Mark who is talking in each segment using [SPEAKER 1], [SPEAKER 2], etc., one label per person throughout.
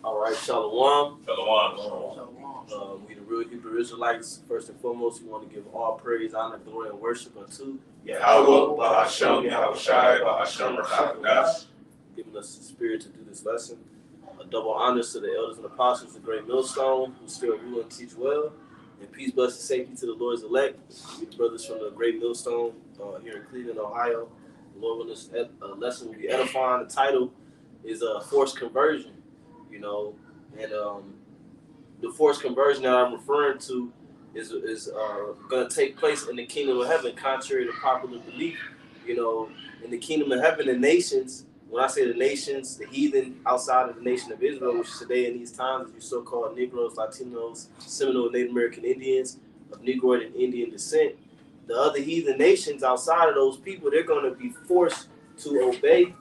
[SPEAKER 1] All right, Shalom.
[SPEAKER 2] Shalom.
[SPEAKER 1] We the real Hebrew Israelites. First and foremost, we want to give all praise, honor, glory, and worship unto
[SPEAKER 2] Yahweh, Bahasham, Yahushai, Bahasham, Rachakadas.
[SPEAKER 1] giving us the spirit to do this lesson. A double honors to the elders and apostles, the great millstone, who still rule and teach well. And peace, blessing, safety to the Lord's elect. We the brothers from the great millstone here in Cleveland, Ohio. The Lord, when this lesson will be edifying, the title is forced conversion. You know, and the forced conversion that I'm referring to is going to take place in the kingdom of heaven, contrary to popular belief. You know, in the kingdom of heaven, the nations. When I say the nations, the heathen outside of the nation of Israel, which today in these times, you so-called Negroes, Latinos, Seminole, Native American Indians of Negroid and Indian descent, the other heathen nations outside of those people, they're going to be forced to obey,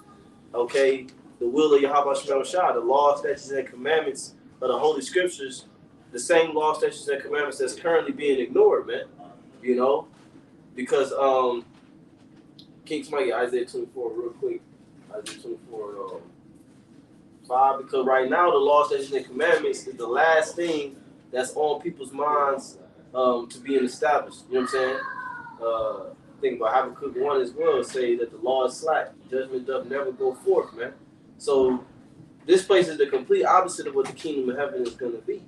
[SPEAKER 1] okay, the will of Yahweh Shem Shah, the laws, statutes, and commandments of the Holy Scriptures, the same laws, statutes, and commandments that's currently being ignored, man. You know, because King Smite, Isaiah 24, real quick. Isaiah 24, 5, because right now the law, statutes, and commandments is the last thing that's on people's minds to being established. You know what I'm saying? Think about Habakkuk 1 as well, say that the law is slack, judgment doth never go forth, man. So this place is the complete opposite of what the kingdom of heaven is going to be.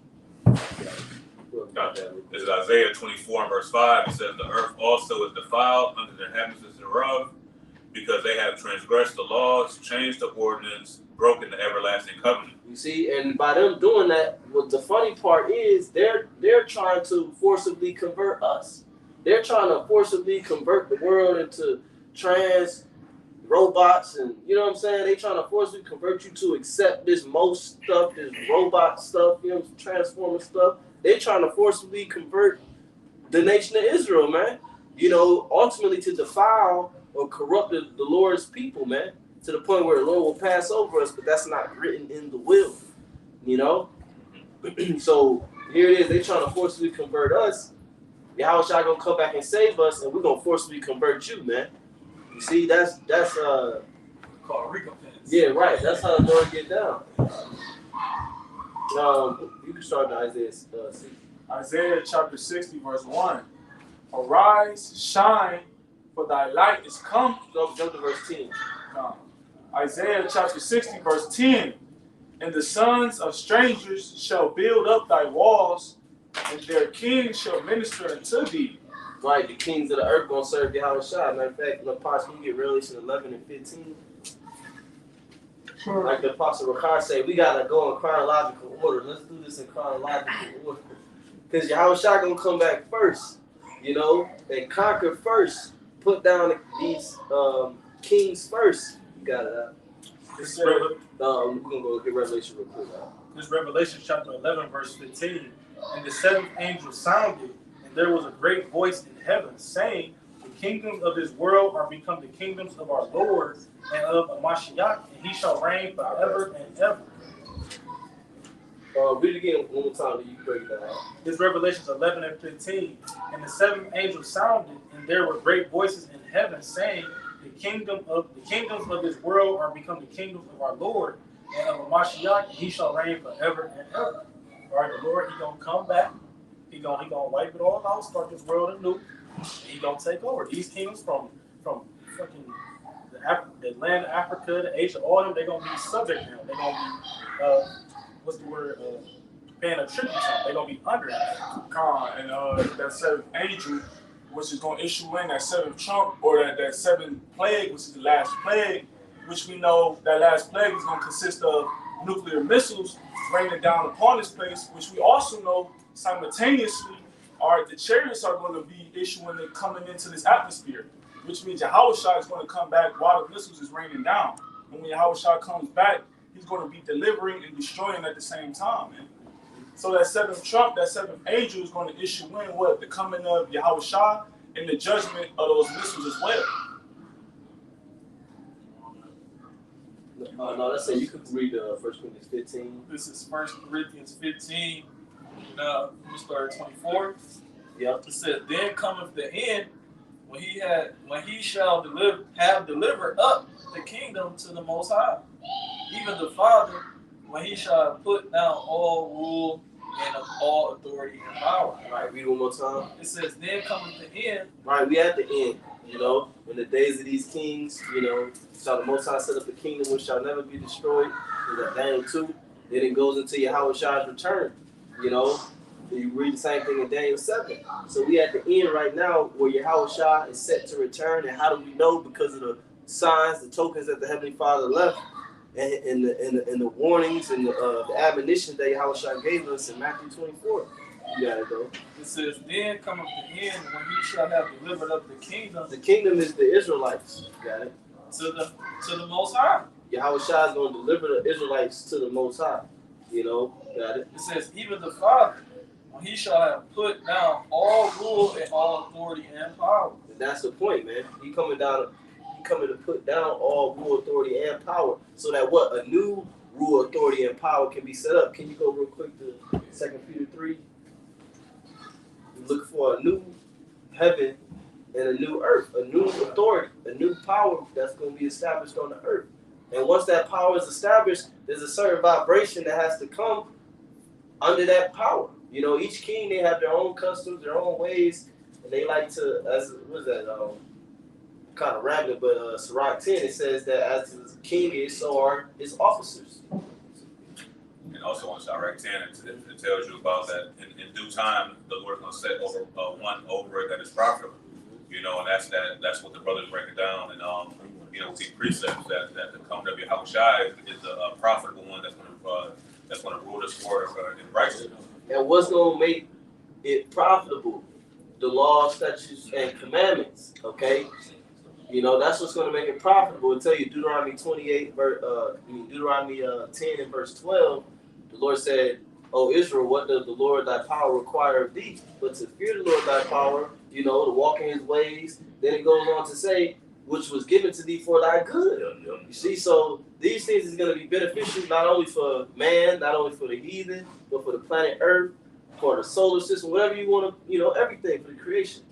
[SPEAKER 2] This is Isaiah 24 and verse 5. It says, the earth also is defiled under the inhabitants thereof, because they have transgressed the laws, changed the ordinance, broken the everlasting covenant.
[SPEAKER 1] You see, and by them doing that, what the funny part is, they're trying to forcibly convert us. They're trying to forcibly convert the world into trans robots, and you know what I'm saying? They trying to forcibly convert you to accept this most stuff, this robot stuff, you know, transformer stuff. They're trying to forcibly convert the nation of Israel, man. You know, ultimately to defile or corrupt the Lord's people, man, to the point where the Lord will pass over us, but that's not written in the will, you know? So here it is, they trying to forcibly convert us. Yahweh Shai gonna come back and save us, and we're gonna forcibly convert you, man. You see, that's
[SPEAKER 3] called recompense.
[SPEAKER 1] Yeah, right. That's how the Lord get down. You can start in Isaiah 60.
[SPEAKER 3] Isaiah chapter 60, verse 1. Arise, shine, for thy light is come.
[SPEAKER 1] Jump to verse 10.
[SPEAKER 3] Isaiah chapter 60, verse 10. And the sons of strangers shall build up thy walls, and their kings shall minister unto thee.
[SPEAKER 1] Right, the kings of the earth gonna serve Yahweh Shai. Matter of fact, the apostle, you get Revelation 11 and 15. Sure. Like the apostle Ricard say, we gotta go in chronological order. Let's do this in chronological order. Because Yahweh Shai gonna come back first, you know, and conquer first. Put down these kings first. You got it out. We're gonna go get Revelation real quick.
[SPEAKER 4] This is Revelation chapter 11, verse 15. And the seventh angel sounded, and there was a great voice in heaven, saying, the kingdoms of this world are become the kingdoms of our Lord and of Mashiach, and he shall reign forever and ever.
[SPEAKER 1] Read it again one more time, you break it down.
[SPEAKER 4] This is Revelation 11 and 15. And the seventh angel sounded, and there were great voices in heaven, saying, the kingdoms of this world are become the kingdoms of our Lord and of Mashiach, and he shall reign forever and ever. All right, the Lord, he gonna come back. He gonna wipe it all out, start this world anew, and he gonna take over. These kings from fucking the land of Africa, the Asia, all of them, they're gonna be subject to him. They're gonna be paying a tribute to him. They're gonna be under him.
[SPEAKER 3] And that seventh angel, which is gonna issue in that seventh trump, or that seventh plague, which is the last plague, which we know that last plague is gonna consist of nuclear missiles raining down upon this place, which we also know simultaneously the chariots are going to be issuing and coming into this atmosphere, which means Yahweh Shai is going to come back while the missiles is raining down. And when Yahweh Shai comes back, he's going to be delivering and destroying at the same time, man. So that seventh trump, that seventh angel is going to issue in what? The coming of Yahweh Shai and the judgment of those missiles as well.
[SPEAKER 1] No, that's it. You could read 1 Corinthians 15.
[SPEAKER 4] This is 1 Corinthians 15. Now, we start at 24.
[SPEAKER 1] Yep.
[SPEAKER 4] It said, then cometh the end,
[SPEAKER 5] when he shall have delivered up the kingdom to the Most High, even the Father, when he shall put down all rule and of all authority and power.
[SPEAKER 1] All right, read it one more time.
[SPEAKER 5] It says, then cometh the end.
[SPEAKER 1] Right, we at the end. You know, in the days of these kings, you know, shall the Most High set up a kingdom which shall never be destroyed. In that Daniel 2. Then it goes into Yahweh Shai's return. You know, you read the same thing in Daniel 7. So we at the end right now where Yahweh Shai is set to return. And how do we know? Because of the signs, the tokens that the Heavenly Father left, and the warnings and the admonitions that Yahweh Shai gave us in Matthew 24. You got it, though.
[SPEAKER 5] It says, then cometh the end when he shall have delivered up the kingdom.
[SPEAKER 1] The kingdom is the Israelites. You got it.
[SPEAKER 5] To the Most High.
[SPEAKER 1] Yahweh Shai is going to deliver the Israelites to the Most High. You know, got it.
[SPEAKER 5] It says, even the Father, when he shall have put down all rule and all authority and power.
[SPEAKER 1] And that's the point, man. He coming to put down all rule, authority, and power, so that what a new rule, authority, and power can be set up. Can you go real quick to 2 Peter 3? We look for a new heaven and a new earth, a new authority, a new power that's going to be established on the earth. And once that power is established, there's a certain vibration that has to come under that power. You know, each king, they have their own customs, their own ways, and they like to, what is that, kind of rambling, but Sirach 10, it says that as the king is, so are his officers.
[SPEAKER 2] And also on Sirach 10, it tells you about that in due time, the Lord is going to set over one over it that is profitable. You know, and that's what the brothers break it down. And, you know, we see precepts that the coming of Yahweh Shai is a profitable one that's going to rule this world in righteousness.
[SPEAKER 1] And what's going to make it profitable? The law, statutes, and commandments, okay? You know, that's what's going to make it profitable. It'll tell you Deuteronomy 10 and verse 12, the Lord said, O Israel, what does the Lord thy power require of thee? But to fear the Lord thy power, you know, to walk in his ways. Then it goes on to say, which was given to thee for thy good. You see, so these things is going to be beneficial not only for man, not only for the heathen, but for the planet Earth, for the solar system, whatever you want to, you know, everything for the creation.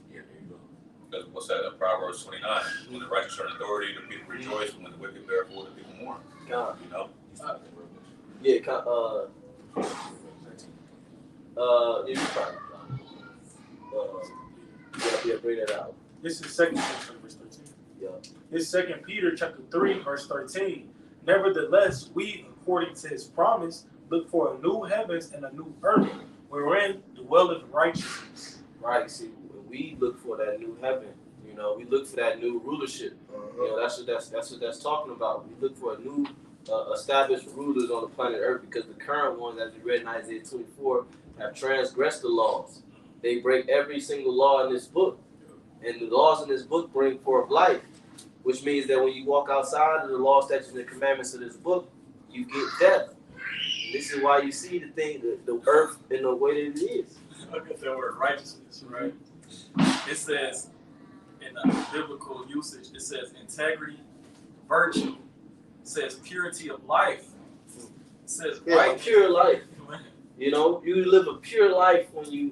[SPEAKER 2] What's that? Proverbs 29. When the righteous are in authority, the people rejoice. When the wicked bear forth, the people mourn.
[SPEAKER 1] God.
[SPEAKER 2] You know?
[SPEAKER 1] Yeah, you probably. Yeah, bring that out.
[SPEAKER 4] This is 2 Peter verse 13.
[SPEAKER 1] Yeah.
[SPEAKER 4] This 2 Peter chapter 3 verse 13. Nevertheless, we, according to his promise, look for a new heavens and a new earth, wherein dwelleth righteousness.
[SPEAKER 1] Right. See, when we look for that new heaven, you know, we look for that new rulership. You know, that's what that's talking about. We look for a new established rulers on the planet Earth, because the current ones, as we read in Isaiah 24, have transgressed the laws. They break every single law in this book. And the laws in this book bring forth life, which means that when you walk outside of the law, statutes, and the commandments of this book, you get death. And this is why you see the earth in the way that it is.
[SPEAKER 5] Look at that word righteousness, right? It says, in the biblical usage, it says integrity, virtue, it says purity of life, it says
[SPEAKER 1] a pure life. You know, you live a pure life when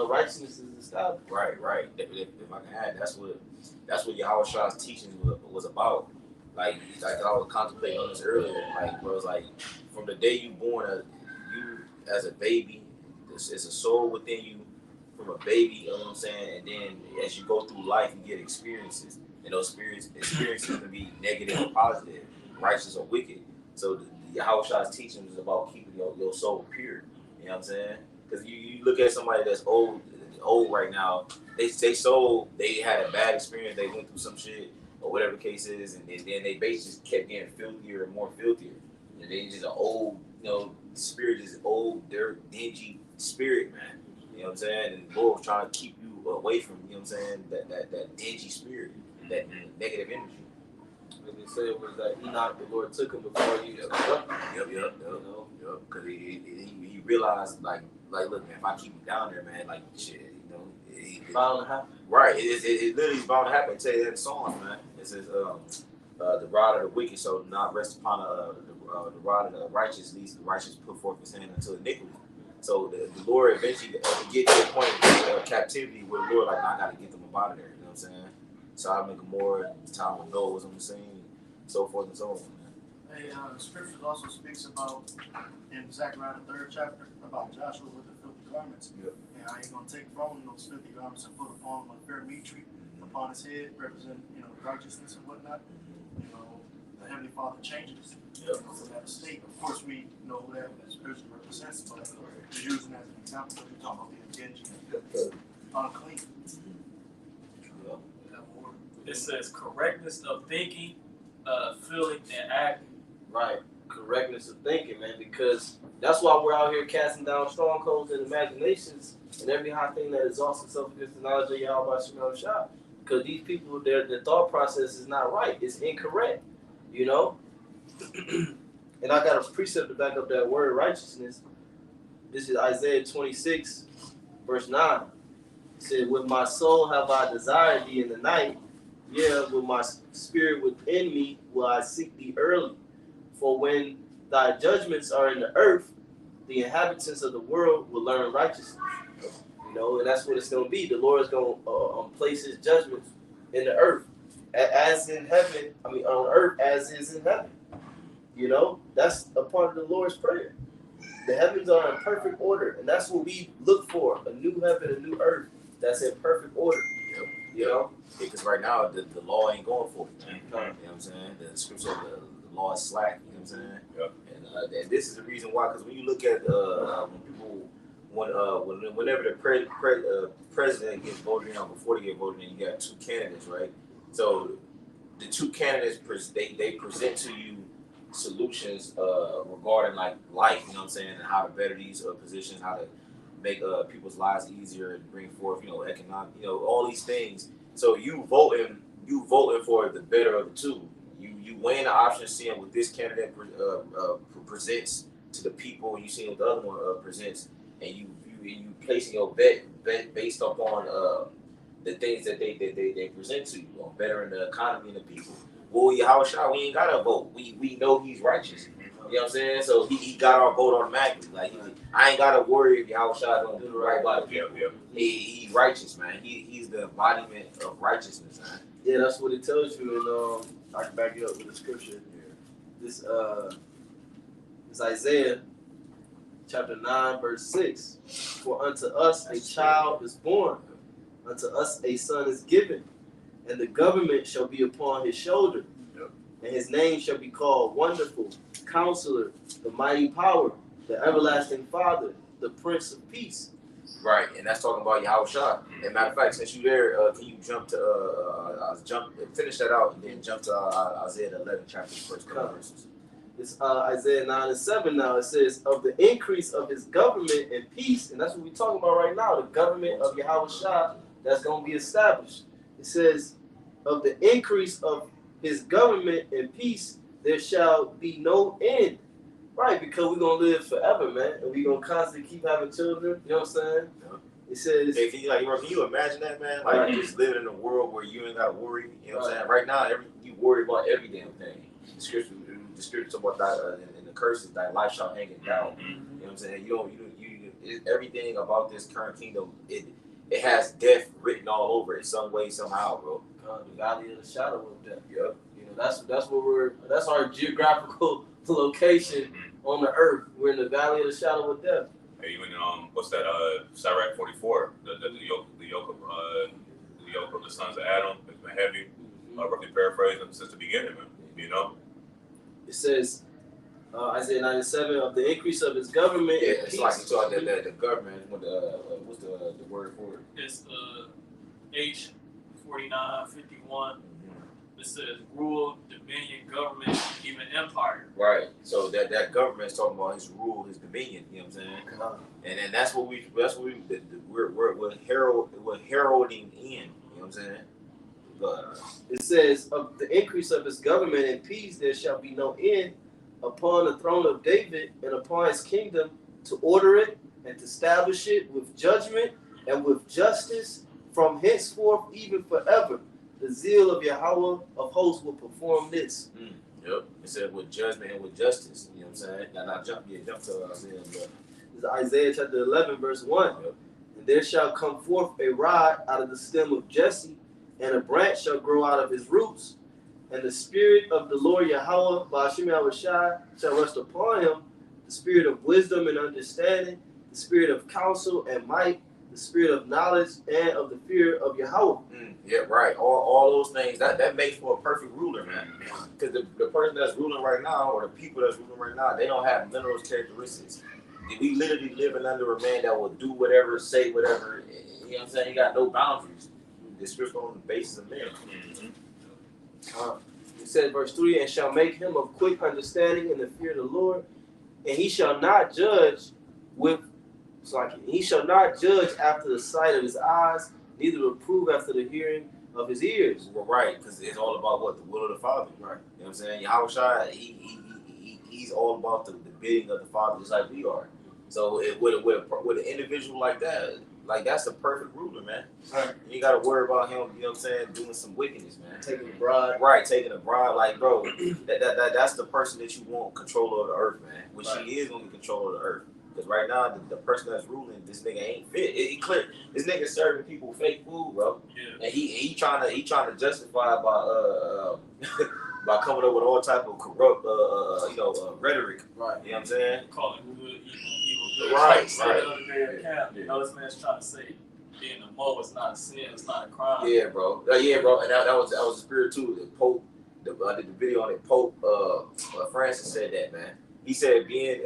[SPEAKER 1] righteousness is established.
[SPEAKER 6] Right. If I can add, that's what Yahweh Shah's teaching was about. Like I was contemplating on this earlier. Like, bro, it's like from the day you born, you as a baby, it's a soul within you from a baby. You know what I'm saying? And then as you go through life, you get experiences, and those experiences can be negative or positive, righteous or wicked. So Yahweh Shah's teaching is about keeping your soul pure. You know what I'm saying? Because you look at somebody that's old right now, they had a bad experience, they went through some shit or whatever the case is, and then they basically just kept getting filthier and more filthier. And they just an old, you know, spirit is old, dirt, dingy spirit, man. You know what I'm saying? And the Lord was trying to keep you away from, you know what I'm saying, that dingy spirit, that negative energy.
[SPEAKER 1] Like they said, was that Enoch, the Lord took him before you.
[SPEAKER 6] Yep. Because he realized, like, look, man, if I keep him down there, man, like, shit, you know,
[SPEAKER 1] it's bound to happen.
[SPEAKER 6] Right. It literally is bound to happen. I tell you that in Psalms, man. It says, the rod of the wicked shall not rest upon the rod of the righteous, lest the righteous put forth his hand until iniquity. So the Lord eventually get to a point of captivity where the Lord, like, I got to get them up out of there. You know what I'm saying? Sodom and Gomorrah, the time when Noah was on the scene, so forth and so on.
[SPEAKER 7] The scriptures also speaks about in Zechariah the 3rd chapter about Joshua with the filthy garments.
[SPEAKER 6] Yep.
[SPEAKER 7] And how he's gonna take from those filthy garments and put upon a fair meat tree upon his head, represent righteousness and whatnot. The Heavenly Father changes from that state. Of course, we know who that spiritually represents, but we're using that as an example because we're talking about being dingy, unclean.
[SPEAKER 5] It says correctness of thinking, feeling, and acting.
[SPEAKER 1] Right. Correctness of thinking, man, because that's why we're out here casting down strongholds and imaginations and every high thing that exalts itself against the knowledge of Yahweh Shem Shah. Because these people, their thought process is not right. It's incorrect, And I got a precept to back up that word righteousness. This is Isaiah 26, verse 9. It said, with my soul have I desired thee in the night. Yeah, with my spirit within me will I seek thee early. For when thy judgments are in the earth, the inhabitants of the world will learn righteousness. And that's what it's going to be. The Lord is going to place his judgments in the earth, as in heaven. On earth as is in heaven. That's a part of the Lord's prayer. The heavens are in perfect order, and that's what we look for: a new heaven, a new earth that's in perfect order.
[SPEAKER 6] Because right now the law ain't going for it. You know what I'm saying? The scripture, the law is slack. You know what I'm saying?
[SPEAKER 2] Yeah.
[SPEAKER 6] And this is the reason why. Because when you look at when people, whenever the president gets voted on, before they get voted in, you got two candidates, right? So the two candidates they present to you solutions regarding like life. You know what I'm saying? And how to better these positions, how to make people's lives easier and bring forth, economic, all these things. So you voting for the better of the two. You weighing the options, seeing what this candidate presents to the people, and you seeing what the other one presents, and you placing your bet based upon the things that they present to you on bettering the economy and the people. Well, Yahushua, we ain't gotta vote. We know he's righteous. You know what I'm saying? So he got our vote automatically. Like I ain't gotta worry if Yahushua don't do the right by the people. He's righteous, man. He's the embodiment of righteousness, man.
[SPEAKER 1] Yeah, that's what it tells you, and I can back it up with the scripture. This Isaiah chapter 9, verse 6. For unto us a child is born, unto us a son is given, and the government shall be upon his shoulder. And his name shall be called Wonderful, Counselor, the Mighty Power, the Everlasting Father, the Prince of Peace.
[SPEAKER 6] Right, and that's talking about Yahushua. And matter of fact, since you there, can you jump to finish that out and then jump to Isaiah the 11th chapter, first couple verses.
[SPEAKER 1] It's Isaiah 9 and 7 now. It says, of the increase of his government and peace, and that's what we're talking about right now, the government of Yahushua that's going to be established. It says, of the increase of his government and peace, there shall be no end. Right, because we're going to live forever, man. And we're going to constantly keep having children. You know what I'm saying? Yeah. It says...
[SPEAKER 6] Hey, can you imagine that, man? Like, right. Just living in a world where you ain't got to worry. You know what I'm saying? Right now, you worry about every damn thing. The scripture talk about that in the curses, that life shall hang it down. You know what I'm saying? Everything about this current kingdom, it has death written all over it, some way, somehow, bro.
[SPEAKER 1] The valley of the shadow of death. Yep. That's our geographical location on the earth. We're in the valley of the shadow of death.
[SPEAKER 2] Hey, even what's that? Sirach 44. The yoke of the sons of Adam has been heavy. Roughly paraphrasing since the beginning, man.
[SPEAKER 1] It says Isaiah 9:7 of the increase of his government.
[SPEAKER 6] Yeah, it's like you talk that the government. What's the word for it?
[SPEAKER 5] It's H4951. It says rule, dominion, government, even empire.
[SPEAKER 6] Right. So that government is talking about his rule, his dominion. You know what I'm saying? And that's what we're heralding in. You know what I'm saying?
[SPEAKER 1] It says of the increase of his government and peace, there shall be no end upon the throne of David and upon his kingdom, to order it and to establish it with judgment and with justice from henceforth even forever. The zeal of Yahweh of hosts will perform this.
[SPEAKER 6] Yep. It said with judgment and with justice. You know what I'm saying? And I jump to Isaiah.
[SPEAKER 1] It's Isaiah chapter 11, verse 1. Yep. And there shall come forth a rod out of the stem of Jesse, and a branch shall grow out of his roots. And the spirit of the Lord Yahweh, Ba'ashim Yahushai, shall rest upon him, the spirit of wisdom and understanding, the spirit of counsel and might, the spirit of knowledge and of the fear of Yahweh.
[SPEAKER 6] Yeah, right. All those things that makes for a perfect ruler, man. Because the person that's ruling right now, or the people that's ruling right now, they don't have none of those characteristics. We literally living under a man that will do whatever, say whatever. You know what I'm saying? He got no boundaries. It's just on the basis of men.
[SPEAKER 1] It said, verse 3, and shall make him of quick understanding in the fear of the Lord, and he shall not judge he shall not judge after the sight of his eyes, neither reprove after the hearing of his ears.
[SPEAKER 6] Well, right, because it's all about what? The will of the Father. Right. You know what I'm saying? Yahushua, he's all about the bidding of the Father, just like we are. So with an individual like that, like that's the perfect ruler, man.
[SPEAKER 1] Right.
[SPEAKER 6] You got to worry about him, you know what I'm saying, doing some wickedness, man.
[SPEAKER 1] Taking a bribe.
[SPEAKER 6] Right, taking a bribe. Like, bro, that's the person that you want control of the earth, man. Which
[SPEAKER 1] Right.
[SPEAKER 6] he is going to control of the earth. Because right now, the person that's ruling, this nigga ain't fit. It clear. This nigga serving people fake food, bro.
[SPEAKER 5] Yeah.
[SPEAKER 6] And he trying to justify by by coming up with all type of corrupt rhetoric.
[SPEAKER 1] Right.
[SPEAKER 6] You know what I'm saying?
[SPEAKER 5] Call it good, evil good.
[SPEAKER 6] Right,
[SPEAKER 5] Like,
[SPEAKER 6] right.
[SPEAKER 5] the other day in camp, you know, this man's trying to say being a Mo is not a sin, it's not a crime.
[SPEAKER 6] Yeah, bro. And that was the spirit too. The Pope, I did the video on it. Pope Francis said that, man. He said being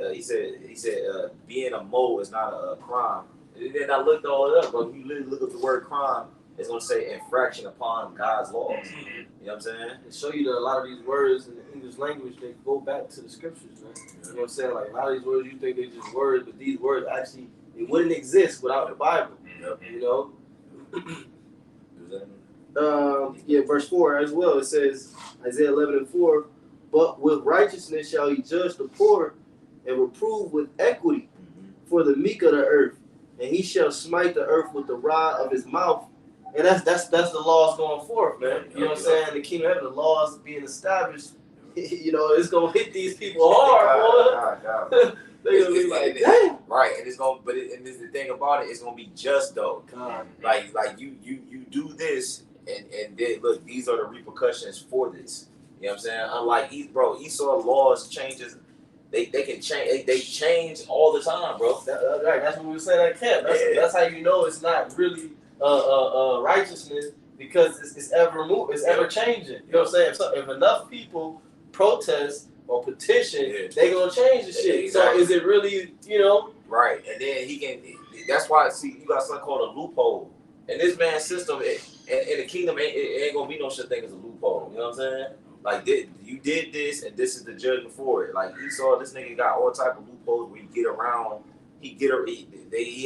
[SPEAKER 6] a Mo is not a crime. And then I looked all it up, bro. If you literally look up the word crime, it's gonna say infraction upon God's laws.
[SPEAKER 5] Mm-hmm.
[SPEAKER 6] You know what I'm saying?
[SPEAKER 1] It show you that a lot of these words in the English language, they go back to the scriptures, man. You know what I'm saying? Like a lot of these words, you think they're just words, but these words actually, they wouldn't exist without the Bible.
[SPEAKER 6] Yep.
[SPEAKER 1] You know? Verse 4 as well. It says, Isaiah 11:4, but with righteousness shall he judge the poor and reprove with equity for the meek of the earth. And he shall smite the earth with the rod of his mouth. And that's the laws going forth, man. You know what I'm saying? The kingdom of heaven, the laws being established, you know, it's going to hit these people hard, boy. They're going to be like, dang.
[SPEAKER 6] Right, and it's gonna, and this the thing about it, it's gonna be just though. Like you do this, and then look, these are the repercussions for this. You know what I'm saying? Unlike Esau laws changes, they can change. They change all the time, bro.
[SPEAKER 1] That's what we were saying at camp. That's how you know it's not really righteousness, because it's ever changing. You know what I'm saying? If enough people protest or petition, they gonna change the shit.
[SPEAKER 6] Exactly.
[SPEAKER 1] So is it really, you know?
[SPEAKER 6] Right, and then he can. That's why you got something called a loophole. In this man's system, in the kingdom, it ain't gonna be no such thing as a loophole. You know what I'm saying? Like you did this, and this is the judgment for it. Like Esau, this nigga got all type of loopholes where you get around. He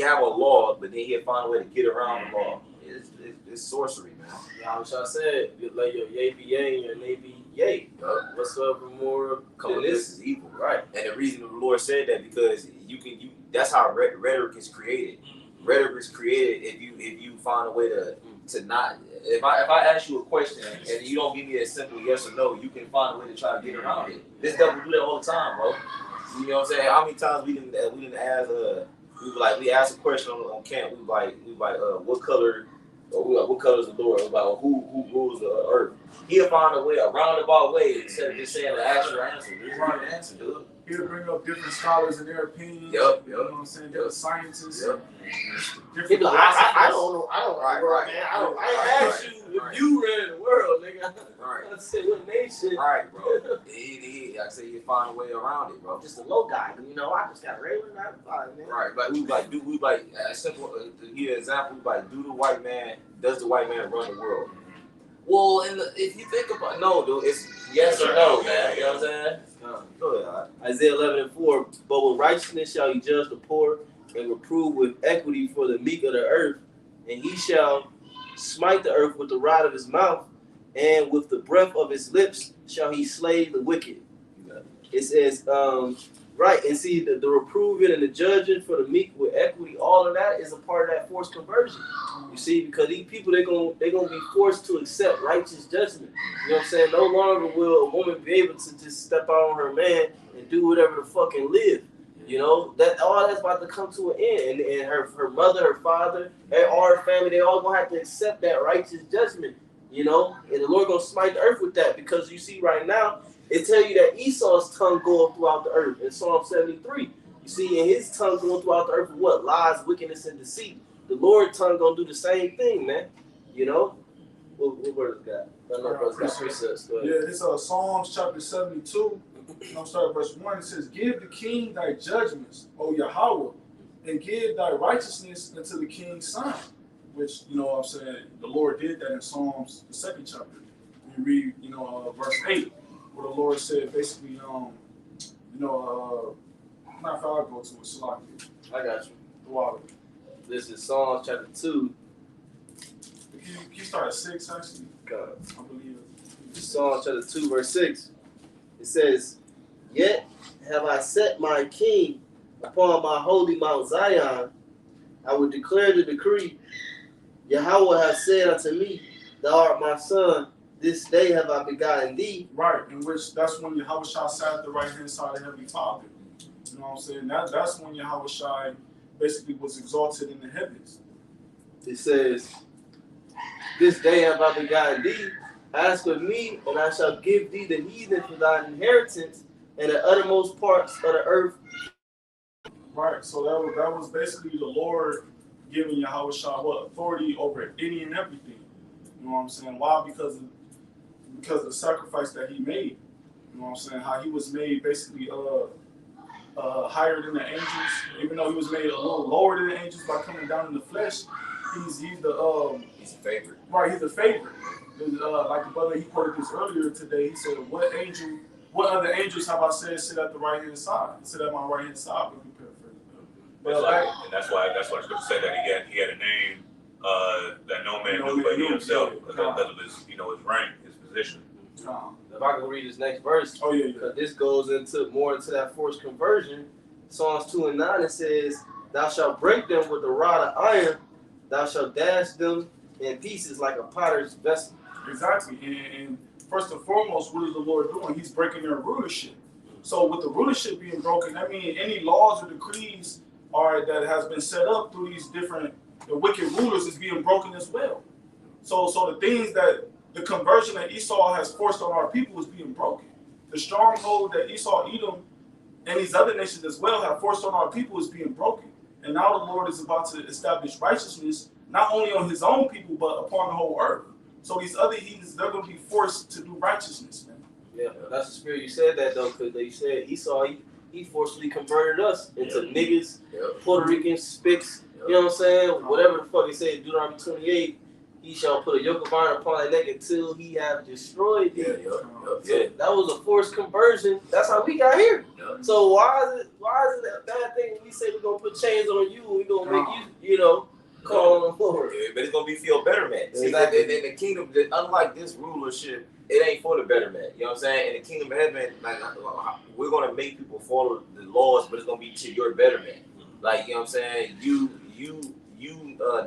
[SPEAKER 6] have a law, but then he'll find a way to get around the law. It's sorcery, man.
[SPEAKER 1] Yeah, which I said, let your yay be yay and your nay be yay. Whatsoever more
[SPEAKER 6] Come this is evil,
[SPEAKER 1] right?
[SPEAKER 6] And the reason the Lord said that because you that's how rhetoric is created. Rhetoric is created if you find a way to not. If I ask you a question and you don't give me a simple yes or no, you can find a way to try to get around it. This devil do that all the time, bro. You know what I'm saying? How many times we didn't ask we asked a question on camp. We like what color or what color is the Lord? About who rules the earth? He'll find a roundabout way instead of just saying the actual answer. There's not an answer, dude.
[SPEAKER 3] He'll bring up different scholars and their opinions.
[SPEAKER 6] Yep.
[SPEAKER 3] You know what I'm saying? Different scientists.
[SPEAKER 6] Yep.
[SPEAKER 3] Different
[SPEAKER 1] Like, I don't know.
[SPEAKER 6] Right.
[SPEAKER 1] Man. I asked you if you ran the world, nigga.
[SPEAKER 6] Right.
[SPEAKER 1] I said what nation.
[SPEAKER 6] Right, bro. Like I say, you find a way around it, bro.
[SPEAKER 1] Just a low guy, you know. I just got regular 9 to 5, man.
[SPEAKER 6] Right, like we a simple to give you an example. Does the white man run the world? Well, if you think about dude, it's yes or no, man. You know what I'm saying? Go ahead.
[SPEAKER 1] Isaiah 11:4. But with righteousness shall he judge the poor and reprove with equity for the meek of the earth, and he shall smite the earth with the rod of his mouth, and with the breath of his lips shall he slay the wicked. It says, right, and see the reproving and the judging for the meek with equity, all of that is a part of that forced conversion. You see, because these people they're gonna be forced to accept righteous judgment. You know what I'm saying? No longer will a woman be able to just step out on her man and do whatever the fuck and live. You know, that all that's about to come to an end. And her mother, her father, and all her family, they all gonna have to accept that righteous judgment. you know, and the Lord gonna smite the earth with that, because you see right now, it tell you that Esau's tongue going throughout the earth in Psalm 73. You see, in his tongue going throughout the earth, what? Lies, wickedness, and deceit. The Lord's tongue gonna do the same thing, man. You know? What word is that? I know brothers got precepts. Go ahead.
[SPEAKER 3] Yeah, this is Psalms chapter 72. I'm starting verse 1. It says, "Give the king thy judgments, O Yahweh, and give thy righteousness unto the king's son." Which, you know what I'm saying, the Lord did that in Psalms, the 2nd chapter. You read, verse 8, where the Lord said basically, not if I'll go to it, Salaki.
[SPEAKER 1] I got you.
[SPEAKER 3] The water.
[SPEAKER 1] This is Psalms chapter 2.
[SPEAKER 3] Can you start at 6, actually?
[SPEAKER 1] God.
[SPEAKER 3] I believe it.
[SPEAKER 1] Psalm chapter 2, verse 6. It says, "Yet have I set my king upon my holy Mount Zion. I will declare the decree. Yahweh has said unto me, Thou art my son. This day have I begotten thee."
[SPEAKER 3] Right, in which that's when Yahweh Shai sat at the right hand side of the Heavenly Father. You know what I'm saying? That's when Yahweh Shai basically was exalted in the heavens.
[SPEAKER 1] It says, "This day have I begotten thee. Ask of me, and I shall give thee the heathen for thine inheritance, and the uttermost parts of the earth."
[SPEAKER 3] Right, so that was basically the Lord giving Yahweh Shai what? Authority over any and everything. You know what I'm saying? Why? Because of the sacrifice that he made. You know what I'm saying? How he was made basically higher than the angels, even though he was made a little lower than the angels by coming down in the flesh. He's
[SPEAKER 6] He's a favorite.
[SPEAKER 3] Right, he's a favorite. Like the brother, he quoted this earlier today. He said, what other angels have I said sit at the right hand side? Sit at my right hand side, if we paraphrase.
[SPEAKER 2] And that's why the scripture said that he had a name that no man knew but he himself, because of his his rank, his position.
[SPEAKER 1] If I can read this next verse,
[SPEAKER 3] Oh yeah.
[SPEAKER 1] because this goes more into that forced conversion. Psalms 2 and 9, it says, "Thou shalt break them with a rod of iron, thou shalt dash them in pieces like a potter's vessel."
[SPEAKER 3] Exactly. And first and foremost, what is the Lord doing? He's breaking their rulership. So with the rulership being broken, that means any laws or decrees that has been set up through these different wicked rulers is being broken as well. So the things that the conversion that Esau has forced on our people is being broken. The stronghold that Esau, Edom, and these other nations as well have forced on our people is being broken. And now the Lord is about to establish righteousness, not only on his own people, but upon the whole earth. So these other heathens, they're going to be forced to do righteousness, man.
[SPEAKER 1] Yeah, that's the spirit. You said that though, because they said Esau, he forcibly converted us into niggas, Puerto Ricans, spics. You know what I'm saying? Whatever the fuck he said, Deuteronomy 28. He shall put a yoke of iron upon thy neck until he have destroyed thee. So that was a forced conversion. That's how we got here. So why is it a bad thing when we say we're gonna put chains on you and we're gonna make you, call on the Lord?
[SPEAKER 6] Yeah, but it's gonna be for your betterment. See,
[SPEAKER 1] Exactly.
[SPEAKER 6] in the kingdom, unlike this rulership, it ain't for the betterment. You know what I'm saying? In the kingdom of heaven, like we're gonna make people follow the laws, but it's gonna be to your betterment. Like, you know what I'm saying? You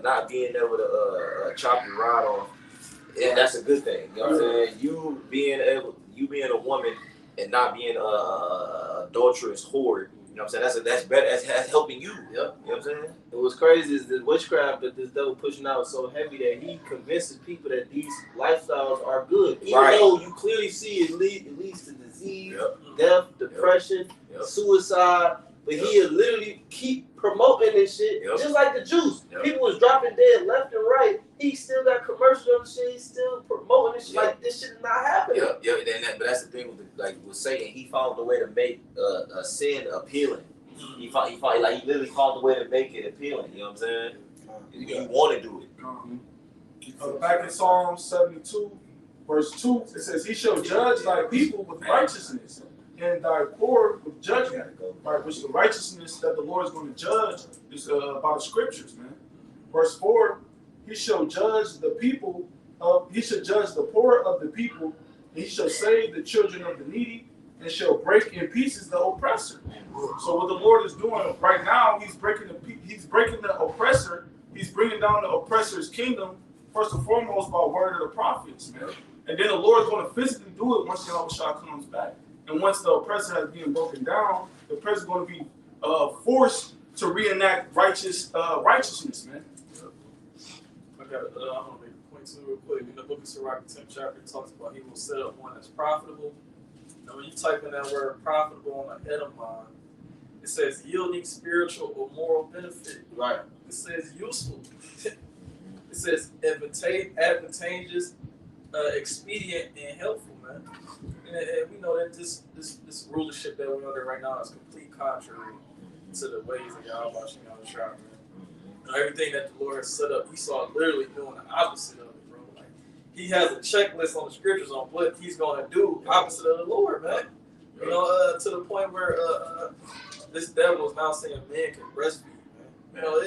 [SPEAKER 6] not being able to chop your rod off, that's a good thing. You know what I'm saying? You being a woman and not being a adulterous whore. You know what I'm saying? That's better. That's helping you. You know what I'm saying?
[SPEAKER 1] And what's crazy is the witchcraft that this devil pushing out is so heavy that he convinces people that these lifestyles are good. Even though you clearly see it leads to disease, death, depression, suicide. But he'll literally keep promoting this shit, just like the juice. People was dropping dead left and right. He still got commercials on the shit. He's still promoting this shit like this shit is not happening.
[SPEAKER 6] But that's the thing with Satan. He found a way to make a sin appealing. He literally found a way to make it appealing. You know what I'm saying? You want to do it.
[SPEAKER 3] Back in Psalm 72, verse 2, it says, "He shall judge thy people with righteousness, and thy poor with judgment." Right, which the righteousness that the Lord is going to judge is by the scriptures, man. Verse 4, "He shall judge the people he shall judge the poor of the people, and he shall save the children of the needy, and shall break in pieces the oppressor." So what the Lord is doing right now, he's breaking the oppressor. He's bringing down the oppressor's kingdom first and foremost by word of the prophets, man. And then the Lord is going to physically do it once Yahweh Shai comes back. And once the oppressor has been broken down, the oppressor is going to be forced to reenact righteousness, man.
[SPEAKER 4] I want to make a point
[SPEAKER 5] into real quick. In the book of Sirach, the 10th chapter, it talks about he will set up one that's profitable. Now, when you type in that word profitable on the Edom, it says yielding spiritual or moral benefit.
[SPEAKER 1] Right.
[SPEAKER 5] It says useful. It says advantageous, expedient, and helpful, man. And we know that this rulership that we're under right now is complete contrary to the ways of Yahweh Shemel man. Everything that the Lord has set up, Esau literally doing the opposite of it, bro. Like, he has a checklist on the scriptures on what he's going to do opposite of the Lord, man. You know, to the point where this devil is now saying man can breastfeed, man. You know,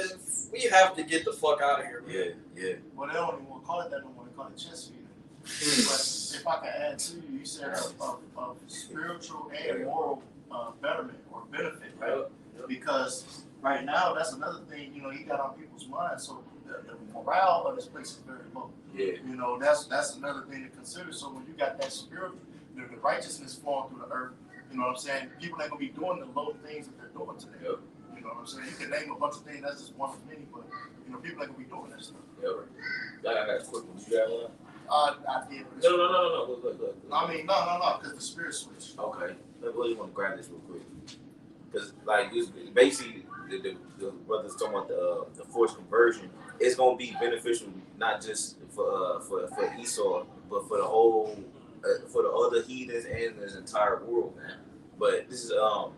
[SPEAKER 5] we have to get the fuck out of here, man.
[SPEAKER 6] Yeah.
[SPEAKER 7] Well, they don't even want to call it that no more. They call it chest feeding. But if I can add to you, you said of spiritual and moral betterment or benefit, right? Because right now, that's another thing, you know, he got on people's minds. So the morale of this place is very low.
[SPEAKER 6] Yeah.
[SPEAKER 7] You know, that's another thing to consider. So when you got that spirit, the righteousness flowing through the earth, you know what I'm saying? People ain't gonna be doing the low things that they're doing today.
[SPEAKER 6] Yep.
[SPEAKER 7] You know what I'm saying? You can name a bunch of things, that's just one of many, but you know, people ain't gonna be doing that stuff.
[SPEAKER 6] Yep. I got a quick one. You got one?
[SPEAKER 7] I did.
[SPEAKER 6] No. Look.
[SPEAKER 7] I mean, no, because the spirit switched.
[SPEAKER 6] Okay. Let me want to grab this real quick. Because, like, this, basically, the brothers talking about the forced conversion. It's going to be beneficial not just for Esau, but for the whole, for the other heathens and the entire world, man. But this is 1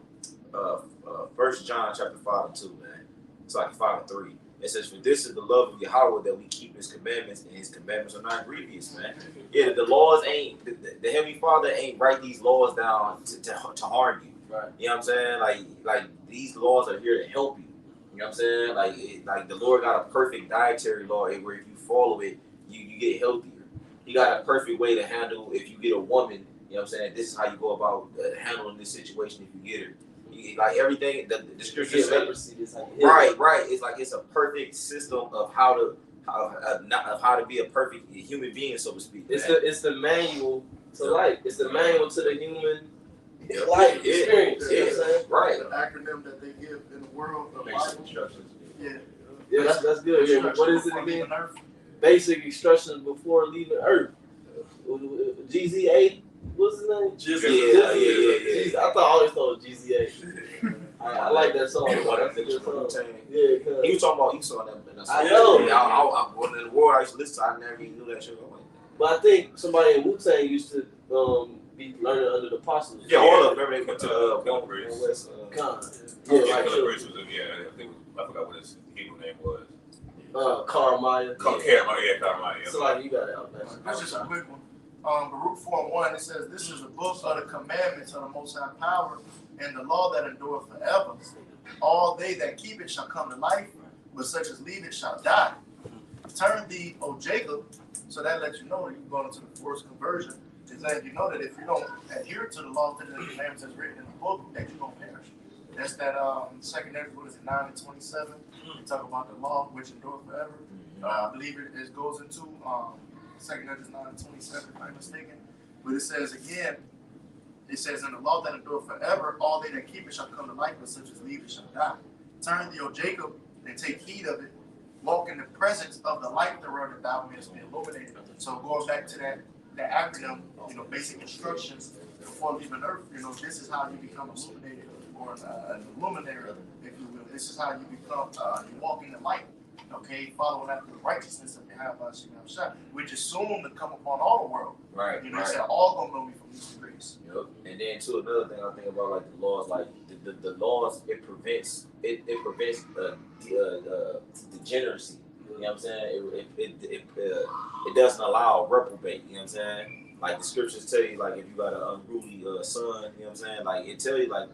[SPEAKER 6] John chapter 5 and 2, man. It's like 5 and 3. It says, "For this is the love of Yahweh, that we keep His commandments, and His commandments are not grievous, man." Yeah, the laws ain't, the Heavenly Father ain't write these laws down to harm you.
[SPEAKER 1] Right.
[SPEAKER 6] You know what I'm saying? Like these laws are here to help you. You know what I'm saying? Like the Lord got a perfect dietary law where if you follow it, you get healthier. He got a perfect way to handle if you get a woman. You know what I'm saying? This is how you go about handling this situation if you get her. Like everything, the scripture
[SPEAKER 1] Yeah,
[SPEAKER 6] says,
[SPEAKER 1] leprosy is how you
[SPEAKER 6] right. It's like it's a perfect system of how to be a perfect human being, so to speak.
[SPEAKER 1] It's the manual to life. It's the manual to the human life experience. You know what I'm saying?
[SPEAKER 6] Right.
[SPEAKER 7] The acronym that they give in the world of
[SPEAKER 2] Basic
[SPEAKER 7] Bible.
[SPEAKER 2] instructions.
[SPEAKER 7] Yeah.
[SPEAKER 1] Yeah, that's good. Yeah, what is it
[SPEAKER 7] Before
[SPEAKER 1] again?
[SPEAKER 7] leaving Earth.
[SPEAKER 1] Basic instructions before leaving Earth. GZA. What's his name?
[SPEAKER 6] Yeah.
[SPEAKER 1] I thought I always thought it was GZA. I like that song.
[SPEAKER 6] He was talking about Esau and that.
[SPEAKER 1] I know.
[SPEAKER 6] When in the world I used to listen to, I never even knew that shit.
[SPEAKER 1] But I think somebody in Wu-Tang used to be learning under the apostles.
[SPEAKER 6] Yeah, all of them. Remember they went to
[SPEAKER 2] Killer Breeze.
[SPEAKER 6] West.
[SPEAKER 1] Khan.
[SPEAKER 2] Yeah,
[SPEAKER 1] right.
[SPEAKER 2] Killer Breeze was I forgot what his Hebrew name was.
[SPEAKER 1] Carmaya.
[SPEAKER 2] Carmaya.
[SPEAKER 1] So like you got it out there.
[SPEAKER 7] That's just a quick one. Baruch 4:1, it says, "This is the book of the commandments of the Most High Power, and the law that endureth forever. All they that keep it shall come to life, but such as leave it shall die. Turn thee, O Jacob," so that lets you know that you're going into the forced conversion. It's letting you know that if you don't adhere to the law, to the commandments that's written in the book, that you're going to perish. That's that second Ezra, 9 and 27. We talk about the law which endureth forever. I believe it goes into second Ezra 9 and 27, if I'm not mistaken. But it says again, it says, "In the law that endureth forever, all they that keep it shall come to life, but such as leave it shall die. Turn thee, O Jacob, and take heed of it. Walk in the presence of the light thereof, that thou mayest be illuminated." So going back to that acronym, basic instructions before leaving Earth, this is how you become illuminated, or an illuminator, if you will. This is how you become, you walk in the light, okay, following after the righteousness of Yahweh Shemel Shah, which is soon to come upon all the world.
[SPEAKER 6] Right.
[SPEAKER 7] He said, all gonna know me from least to greatest.
[SPEAKER 6] Yep. And then too, another thing I think about, like the laws, like the laws, it prevents degeneracy. You know what I'm saying? It doesn't allow reprobate. You know what I'm saying? Like the scriptures tell you, like if you got an unruly son, you know what I'm saying? Like it tell you, like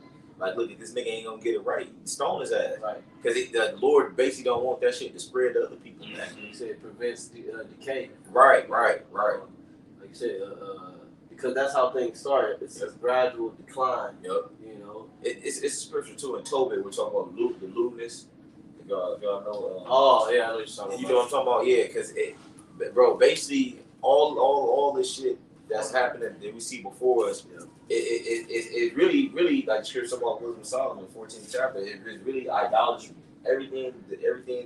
[SPEAKER 6] look, if this nigga ain't gonna get it right, stone his ass.
[SPEAKER 1] Right.
[SPEAKER 6] Because the Lord basically don't want that shit to spread to other people. Man.
[SPEAKER 1] He said it prevents decay.
[SPEAKER 6] Right.
[SPEAKER 1] Like you said, because that's how things start. It's a gradual decline.
[SPEAKER 6] Yep. It's a scripture too in Tobit. We're talking about the lewdness. If y'all know.
[SPEAKER 1] Oh yeah, I know you're talking about.
[SPEAKER 6] You know what I'm talking about? Yeah, because bro, basically all this shit that's happening that we see before us, it really like scripture about Wisdom of Solomon, 14th chapter. It's really idolatry. Everything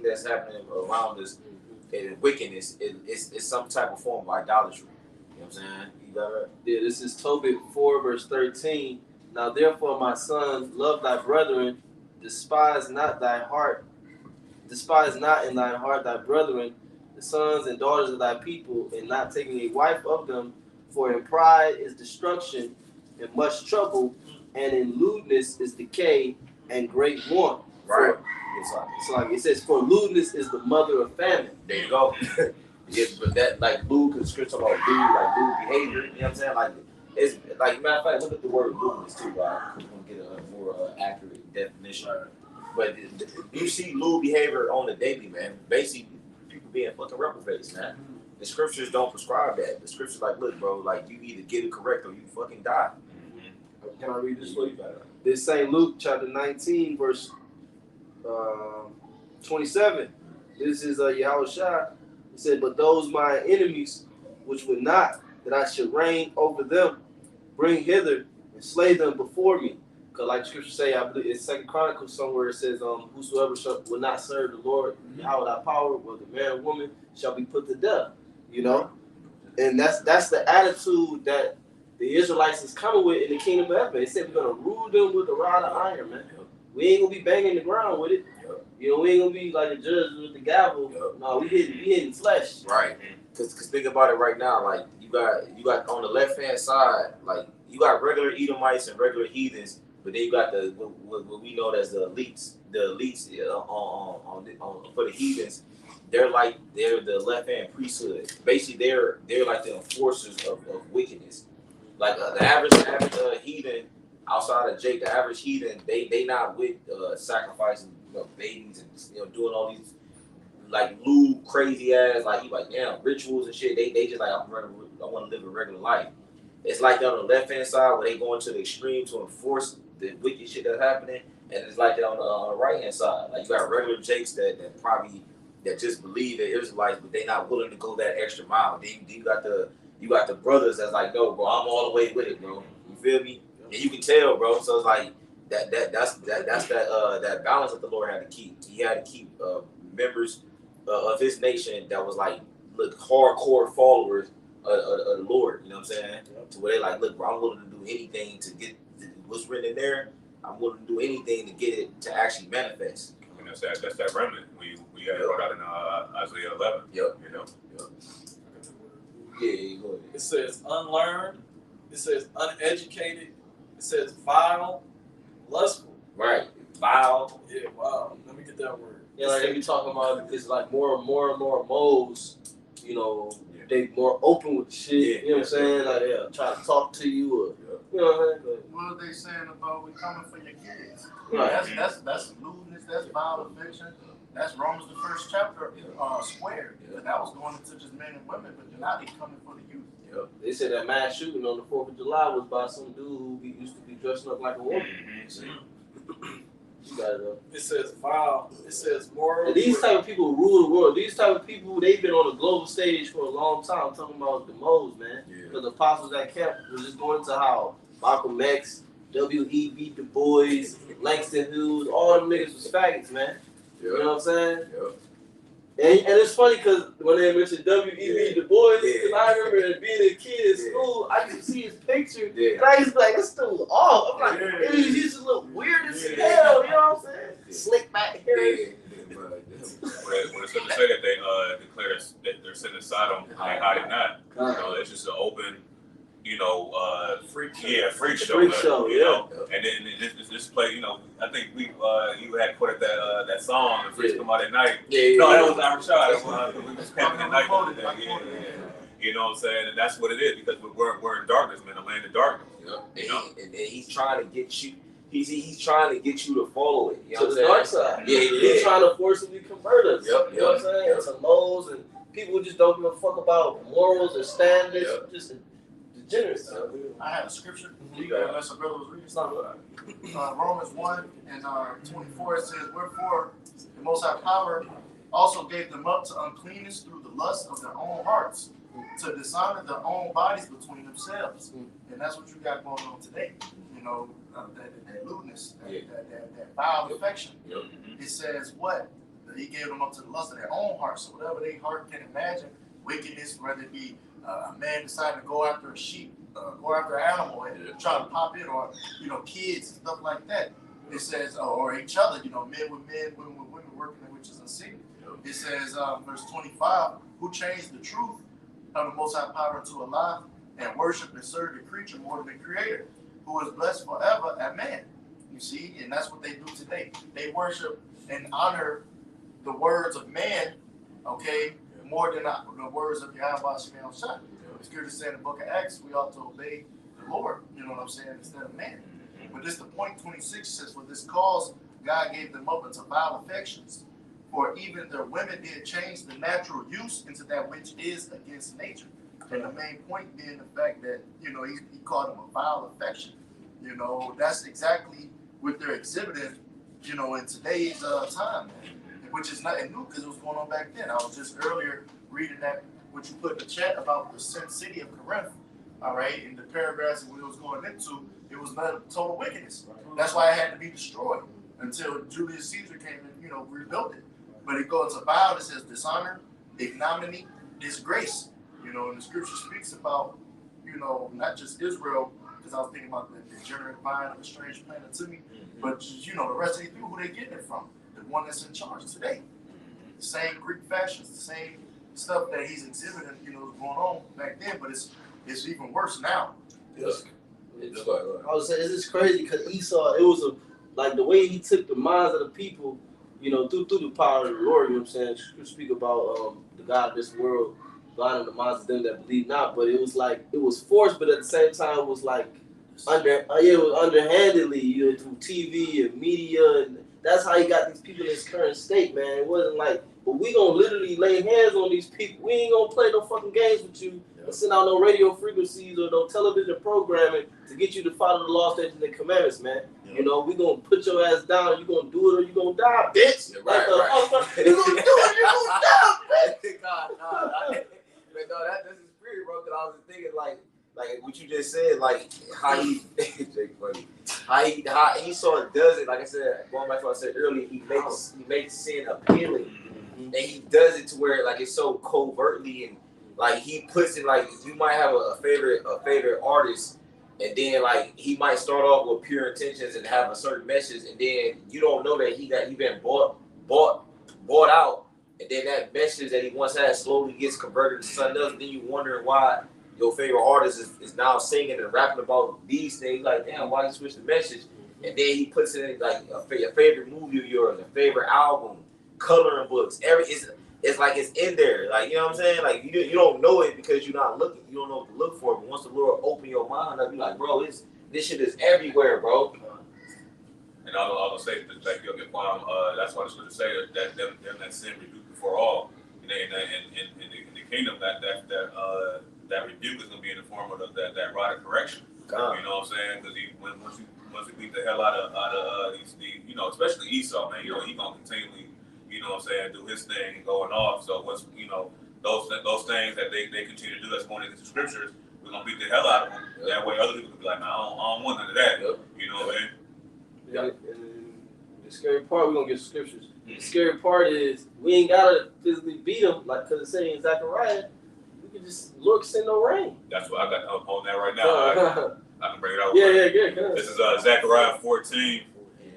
[SPEAKER 6] that's happening around us and wickedness is some type of form of idolatry. You know what I'm saying? You got it.
[SPEAKER 1] Yeah, this is Tobit 4, verse 13. Now therefore, my son, love thy brethren, despise not in thine heart thy brethren, the sons and daughters of thy people, and not taking a wife of them, for in pride is destruction and much trouble, and in lewdness is decay and great want.
[SPEAKER 6] Right.
[SPEAKER 1] It's like it says, for lewdness is the mother of famine.
[SPEAKER 6] There you go. Yeah, but that like lewd, because scripture about lewd behavior. You know what I'm saying? Like it's like matter of fact, look at the word lewdness too, right? We're gonna get a more accurate definition. But you see lewd behavior on the daily, man. Basically, people being fucking reprobates, man. The scriptures don't prescribe that. The scriptures like, look, bro, like you either get it correct or you fucking die.
[SPEAKER 1] Can I read this for you? This St. Luke chapter 19, verse 27. This is Yahushua. He said, but those my enemies, which would not that I should reign over them, bring hither and slay them before me. Because like scripture say, I believe it's 2 Chronicles somewhere, it says, whosoever will not serve the Lord, Yahweh thy power, whether man or woman, shall be put to death. You know? And that's the attitude that the Israelites is coming with in the kingdom of heaven. They said we're gonna rule them with a rod of iron, man. We ain't gonna be banging the ground with it. You know, we ain't gonna be like a judge with the gavel. No, we hitting flesh.
[SPEAKER 6] Right. Cause think about it right now. Like you got on the left hand side, like you got regular Edomites and regular heathens, but then you got the what we know as the elites. The elites on for the heathens, they're the left hand priesthood. Basically, they're like the enforcers of wickedness. Like the average heathen outside of Jake, the average heathen, they not with sacrificing babies and doing all these like lewd, crazy ass like rituals and shit. They just like I want to live a regular life. It's like that on the left hand side where they going to the extreme to enforce the wicked shit that's happening, and it's like that on the right hand side. Like you got regular Jakes that probably that just believe in Israelites, but they not willing to go that extra mile. Then you got the brothers that's like, no, bro, I'm all the way with it, bro. You feel me? And you can tell, bro. So it's like that's that balance that the Lord had to keep. He had to keep members of his nation that was like, look, hardcore followers of the Lord. You know what I'm saying? To where they like, look, bro, I'm willing to do anything to get what's written in there. I'm willing to do anything to get it to actually manifest.
[SPEAKER 2] I mean, that's that remnant we got brought out in Isaiah 11.
[SPEAKER 6] Yep.
[SPEAKER 2] You know.
[SPEAKER 6] Yep. Yeah, go ahead.
[SPEAKER 5] It says unlearned. It says uneducated. It says vile, lustful.
[SPEAKER 6] Right. Vile.
[SPEAKER 5] Yeah, wow. Let me get that word.
[SPEAKER 1] Yeah, like they be talking about it's like more and more moles, you know, they more open with shit, you know what I'm saying? Like they'll try to talk to you or you know what I'm saying?
[SPEAKER 7] What are they saying about we coming for your kids?
[SPEAKER 1] Right.
[SPEAKER 7] That's lewdness, that's vile affection. That's Romans the first chapter squared. That was going into just men and women, but now they coming for the youth.
[SPEAKER 1] Yep. They said that mass shooting on the 4th of July was by some dude who used to be dressing up like a woman. You got it though.
[SPEAKER 5] It says vile. It says moral.
[SPEAKER 1] And these type of people rule the world. These type of people, they've been on the global stage for a long time. I'm talking about the moles, man. Because the apostles at camp was just going into how Malcolm X, W.E.B. Du Bois, Langston Hughes, all them niggas was faggots, man. You know what I'm saying? And it's funny because when they mentioned W.E.B. Du Bois, I remember being a kid in school, I could see his picture, and I used to be like, this dude off. I'm like, he used to look weird as hell, you know what I'm saying? Slick back hair.
[SPEAKER 2] When it's to say that they declare that they're setting aside on and hide it not. You know, it's just an open, freak show. You know? And then this play, I think you had quoted that song, "The Freaks Come Out at Night." No, that was our shot. We was camping at night. You know what I'm saying? And that's what it is because we're in darkness, man. The land of darkness.
[SPEAKER 6] And he's trying to get you. He's trying to get you to follow it. You know
[SPEAKER 1] to the dark side. He's trying to forcibly convert us. You know what I'm saying? To moles and people who just don't give a fuck about morals or standards. Just degenerates.
[SPEAKER 7] I had a scripture. Unless a brother was reading something. Romans 1 and 24 it says, wherefore the Most High Power also gave them up to uncleanness through the lust of their own hearts, to dishonor their own bodies between themselves. And that's what you got going on today. That lewdness, that vile affection. It says what? He gave them up to the lust of their own hearts. So whatever their heart can imagine, wickedness, whether it be a man deciding to go after a sheep, go after an animal and try to pop it, or kids and stuff like that. It says, or each other, men with men, women with women, working in witches and sin. It says, verse 25, who changed the truth of the Most High power into a lie, and worship and serve the creature more than the Creator, who is blessed forever. Amen. You see, and that's what they do today. They worship and honor the words of man, okay, more than the words of Yahweh Shemel Shah. The scripture said in the book of Acts, we ought to obey the Lord, you know what I'm saying, instead of man. But this the point 26 says, for this cause God gave them up into vile affections. For even their women did change the natural use into that which is against nature. And the main point being the fact that, he called them a vile affection. That's exactly what they're exhibiting, in today's time, which is nothing new because it was going on back then. I was just earlier reading that, what you put in the chat about the sin city of Corinth, all right, in the paragraphs we was going into, it was not total wickedness. That's why it had to be destroyed until Julius Caesar came and, rebuilt it. But it goes about, it says dishonor, ignominy, disgrace. And the scripture speaks about, not just Israel, because I was thinking about the degenerate vine of a strange plant unto me, but the rest of these people, who they getting it from? The one that's in charge today. The same Greek fashions, the same stuff that he's exhibiting, was going on back then, but it's even worse now.
[SPEAKER 1] I was saying, it's just crazy because Esau, it was like the way he took the minds of the people, through the power of the Lord, you know what I'm saying? You speak about the God of this world, blinding the minds of them that believe not, but it was like, it was forced, but at the same time, it was like, it was underhandedly, through TV and media, and that's how he got these people in this current state, man. It wasn't like, but we gonna literally lay hands on these people. We ain't gonna play no fucking games with you and send out no radio frequencies or no television programming to get you to follow the law, statutes, and commandments, man. We gonna put your ass down. You gonna do it or you gonna die, bitch.
[SPEAKER 6] Yeah, right.
[SPEAKER 1] You gonna do it, you gonna die, bitch.
[SPEAKER 6] No, this is weird, bro. Because I was thinking like what you just said, like how he, Jake funny, how Esau does it. Like I said, going back to what I said earlier, he makes sin appealing, and he does it to where like it's so covertly, and like he puts it like you might have a favorite artist, and then like he might start off with pure intentions and have a certain message, and then you don't know that he been bought out, and then that message that he once had slowly gets converted to something else, and then you wondering why your favorite artist is now singing and rapping about these things. Like, damn, why you switch the message? And then he puts it in like a favorite movie of yours, a favorite album, coloring books. It's like it's in there. Like, you know what I'm saying? Like you don't know it because you're not looking. You don't know what to look for. But once the Lord open your mind up, you're like, bro, this shit is everywhere, bro.
[SPEAKER 2] And I'll say that you'll get palm. That's why the scripture say that them that sin rebuke before all. In the kingdom, that rebuke is gonna be in the form of that rod of correction.
[SPEAKER 6] God.
[SPEAKER 2] You know what I'm saying? Because once you beat the hell out of these, especially Esau, man, he gonna continually, what I'm saying, do his thing and going off. So what's those things that they continue to do that's going against the scriptures, we're gonna beat the hell out of them. Yep. That way other people can be like, man, I don't want none of that. Yep. You know what I mean?
[SPEAKER 1] Yeah. And the scary part, we're gonna get scriptures. The scary part is we ain't gotta physically beat them, like because it's saying in Zechariah, we can just look, send no rain.
[SPEAKER 2] That's what I got on that right now. I can bring it out.
[SPEAKER 1] Yeah.
[SPEAKER 2] This is Zechariah 14,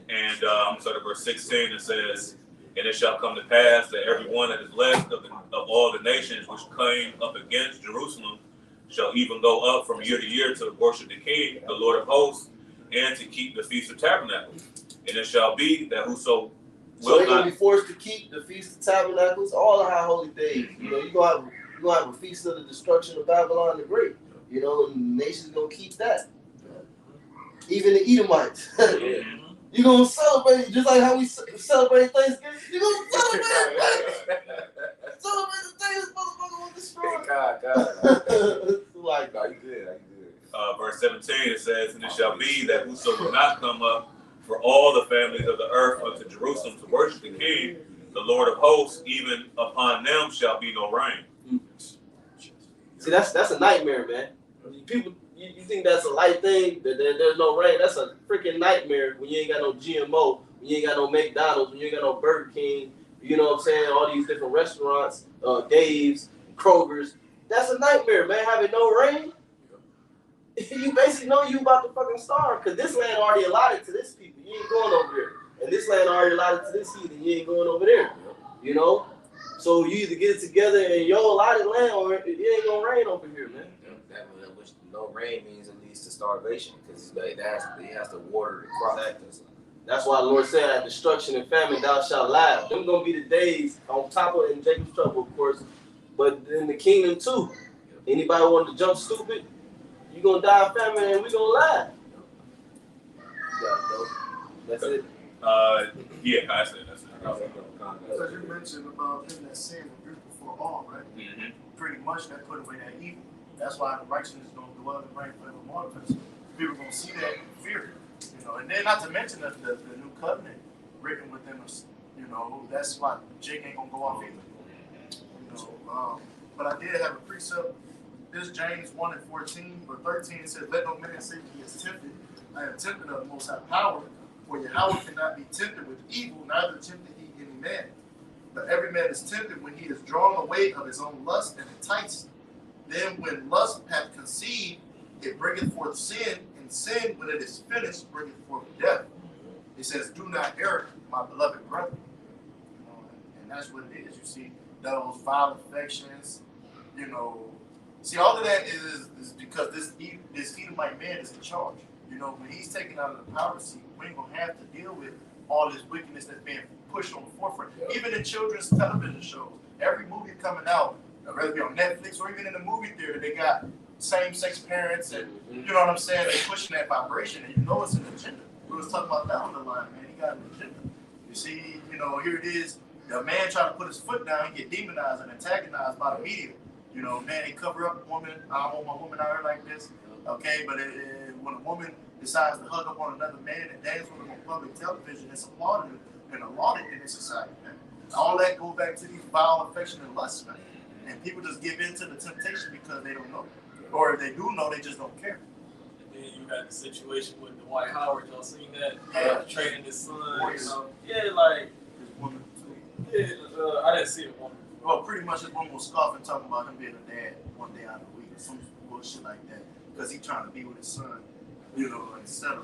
[SPEAKER 2] and I'm gonna start at verse 16. It says, "And it shall come to pass that every one that is left of all the nations which came up against Jerusalem shall even go up from year to year to worship the King, the Lord of hosts, and to keep the Feast of Tabernacles. And it shall be that whoso
[SPEAKER 1] So they're gonna be forced to keep the Feast of Tabernacles, all the high holy days. You gonna have a feast of the destruction of Babylon the Great. And the nation's gonna keep that. Even the Edomites. You gonna celebrate just like how we celebrate Thanksgiving. You gonna celebrate celebrate the day this motherfucker was destroyed.
[SPEAKER 6] God.
[SPEAKER 1] Like,
[SPEAKER 6] no, you good.
[SPEAKER 2] verse 17, it says, "And it shall be that whoso will not come up for all the families of the earth unto Jerusalem to worship the King, the Lord of hosts, even upon them shall be no rain."
[SPEAKER 1] See, that's a nightmare, man. People, you think that's a light thing, that there's no rain. That's a freaking nightmare when you ain't got no GMO, when you ain't got no McDonald's, when you ain't got no Burger King, You know what I'm saying? All these different restaurants, Dave's, Kroger's. That's a nightmare, man. Having no rain. You basically know you about to fucking starve because this land already allotted to this people. You ain't going over there. And this land already allotted to this heathen. You ain't going over there. You know? So you either get it together in your allotted land or it ain't gonna rain over here, man.
[SPEAKER 6] Which no rain means it leads to starvation because he has to water the crop.
[SPEAKER 1] That's why the Lord said, "At destruction and famine thou shalt laugh." Them gonna be the days on top of in Jacob's trouble, of course, but in the kingdom too. Anybody want to jump stupid? You gonna die of famine and we gonna laugh. That's it.
[SPEAKER 2] Yeah, that's it.
[SPEAKER 7] Because you mentioned about him that sin was before all, right?
[SPEAKER 2] Mm-hmm.
[SPEAKER 7] Pretty much that put away that evil. That's why the righteousness is going to dwell and reign forevermore, because people are going to see that and fear it. You know, and then not to mention the new covenant written within us. You know, that's why Jake ain't going to go off either. You know, but I did have a precept. This James 1:14, but 13 it says, "Let no man say he is tempted. I am tempted of the Most High power. For Yahweh cannot be tempted with evil, neither tempted he any man. But every man is tempted when he is drawn away of his own lust and enticed. Then when lust hath conceived, it bringeth forth sin, and sin, when it is finished, bringeth forth death." It says, "Do not err, my beloved brother." You know, and that's what it is. You see those vile affections. You know, see all of that is because this Edomite man is in charge. You know, when he's taken out of the power seat, we ain't gonna have to deal with all this wickedness that's being pushed on the forefront. Even in children's television shows, every movie coming out, whether it be on Netflix or even in the movie theater, they got same-sex parents, and you know what I'm saying? They're pushing that vibration, and you know it's an agenda. We was talking about that on the line, man. He got an agenda. You see, you know, here it is. The man trying to put his foot down, he get demonized and antagonized by the media. You know, man, they cover up a woman. I don't want my woman out here like this. Okay, but when a woman decides to hug up on another man and dance with him on public television, it's applauded and lauded in this society, man. All that goes back to these vile affection and lust, man. And people just give in to the temptation because they don't know. Or if they do know, they just don't care.
[SPEAKER 5] And then you got the situation with Dwight Howard. Y'all seen that?
[SPEAKER 7] Yeah.
[SPEAKER 5] Training his son.
[SPEAKER 7] Voice.
[SPEAKER 5] You know? Yeah, like,
[SPEAKER 7] This woman, too.
[SPEAKER 5] yeah, I didn't see it.
[SPEAKER 7] Well, pretty much this woman was scoffing, talking about him being a dad one day out of the week or some bullshit like that. Because he's trying to be with his son, you know, etc.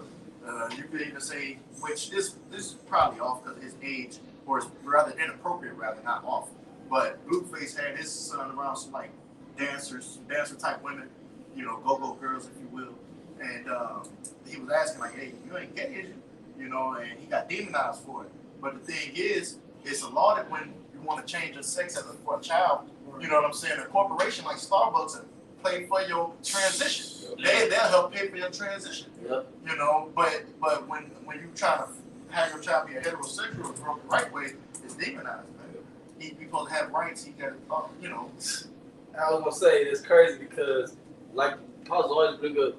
[SPEAKER 7] You could even say, which this is probably off because of his age, or it's rather inappropriate, rather not off. But Blueface had his son around some like dancer type women, you know, go-go girls, if you will. And he was asking like, "Hey, you ain't gay, is you?" You know, and he got demonized for it. But the thing is, it's lauded when you want to change your sex for a child. You know what I'm saying? A corporation like Starbucks and pay for your transition. They'll help pay for your transition.
[SPEAKER 1] Yep.
[SPEAKER 7] You know, but when you try to have your child be a heterosexual or grow the right way, it's demonized, man. He's supposed to have rights. He got, you know.
[SPEAKER 1] I was gonna say it's crazy because like Paul's always bring up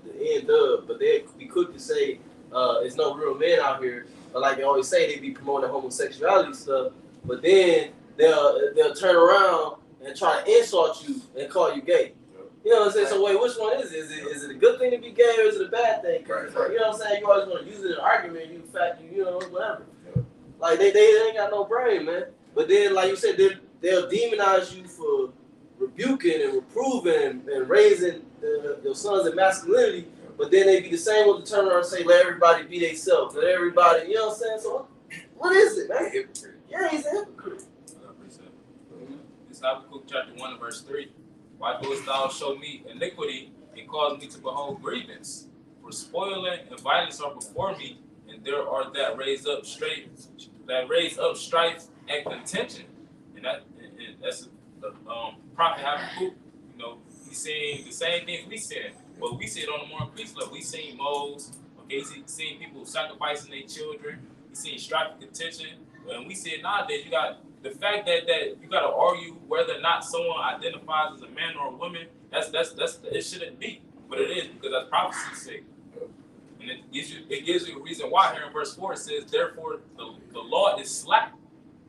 [SPEAKER 1] the end of, but they be quick to say it's no real men out here. But like they always say, they be promoting homosexuality stuff, but then they'll turn around and try to insult you and call you gay. You know what I'm saying? So wait, which one is it? Is it a good thing to be gay or is it a bad thing? Right. Like, you know what I'm saying? You always want to use it in an argument. You know, whatever. Like they ain't got no brain, man. But then, like you said, they'll demonize you for rebuking and reproving and raising your sons in masculinity. But then they be the same with the turn around and say, let everybody be themselves. Let everybody, you know what I'm saying? So what is it, man? Yeah, he's a hypocrite.
[SPEAKER 8] It's Habakkuk chapter 1 and verse 3. Why dost thou show me iniquity and cause me to behold grievance? For spoiling and violence are before me, and there are that raise up strife and contention. And that's the prophet Habakkuk. You know, he's saying the same things we said, but we see it on a more increased level. We seen moles. Okay, he's seen people sacrificing their children. He's seen strife and contention, and we see it nowadays. You got the fact that you got to argue whether or not someone identifies as a man or a woman. That's it shouldn't be, but it is because that's prophecy's sake. And it gives you a reason why. Here in verse 4 it says, therefore the law is slack,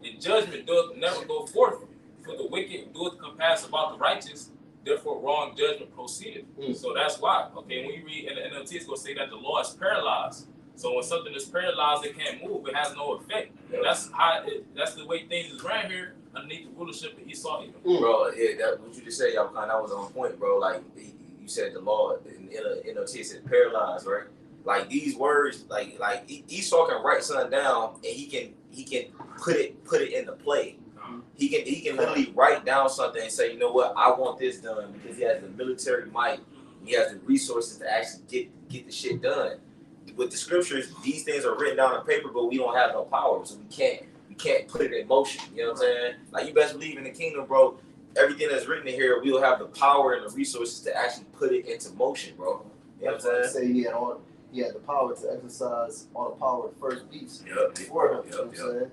[SPEAKER 8] and judgment doth never go forth. For the wicked doeth compass about the righteous, therefore wrong judgment proceedeth. So that's why. Okay, when you read in the NLT, it's going to say that the law is paralyzed. So when something is paralyzed, it can't move. It has no effect. That's that's the way things is ran here underneath the rulership of Esau.
[SPEAKER 6] Bro, yeah, that what you just said, y'all kind, that was on point, bro. Like you said, the law in NLT said paralyzed, right? Like these words, like Esau can write something down and he can put it into play. He can literally write down something and say, you know what, I want this done, because he has the military might, he has the resources to actually get the shit done. With the scriptures, these things are written down on paper, but we don't have no power, so we can't put it in motion. You know what I'm saying? Like, you best believe in the kingdom, bro. Everything that's written in here, we'll have the power and the resources to actually put it into motion, bro. You know what I'm saying?
[SPEAKER 1] Say he had the power to exercise all the power of the first beast.
[SPEAKER 6] Yep.
[SPEAKER 1] Before him. You know what I'm saying?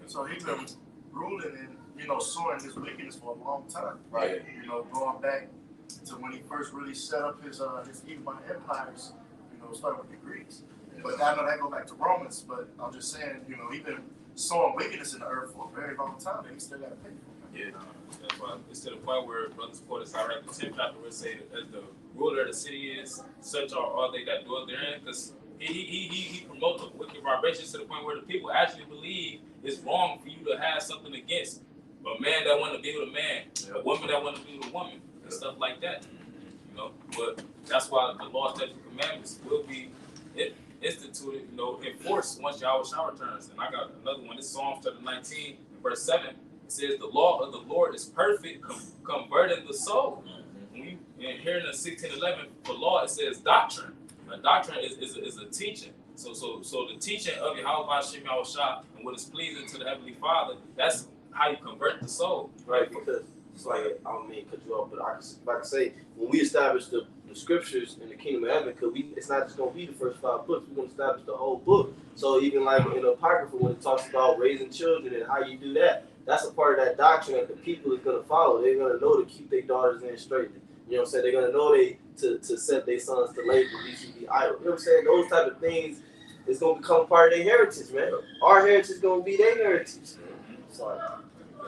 [SPEAKER 7] So he's been ruling and, sowing his wickedness for a long time.
[SPEAKER 6] Right.
[SPEAKER 7] Going back to when he first really set up his Edomite empires, starting with the Greeks. But I know that go back to Romans, but I'm just saying, he's been sowing wickedness in the earth for a very long time, and he still got to pay for it.
[SPEAKER 8] Yeah, that's why it's to the point where brothers quote us out the 10th chapter where it say that as the ruler of the city is, such are all they that dwell therein, because he promotes the wicked vibrations to the point where the people actually believe it's wrong for you to have something against a man that want to be with a man, a woman that want to be with a woman, and stuff like that. But that's why the law, statutes, and commandments will be instituted, enforced once Yahweh returns. And I got another one. It's Psalms chapter 19, verse 7. It says, "The law of the Lord is perfect, converting the soul." And here in the 16:11, for law it says doctrine. A doctrine is a teaching. So the teaching of Yahweh Shem Yahushua and what is pleasing to the Heavenly Father, that's how you convert the soul.
[SPEAKER 1] Right, because it's like, I don't mean to cut you off, but I can say, when we establish the scriptures in the kingdom of heaven, because it's not just going to be the first 5 books, we're going to establish the whole book. So even like in the Apocrypha, when it talks about raising children and how you do that, that's a part of that doctrine that the people is going to follow. They're going to know to keep their daughters in straight. You know what I'm saying? They're going to know to set their sons to labor, these should be idle. You know what I'm saying? Those type of things is going to become part of their heritage, man. Our heritage is going to be their heritage. Sorry.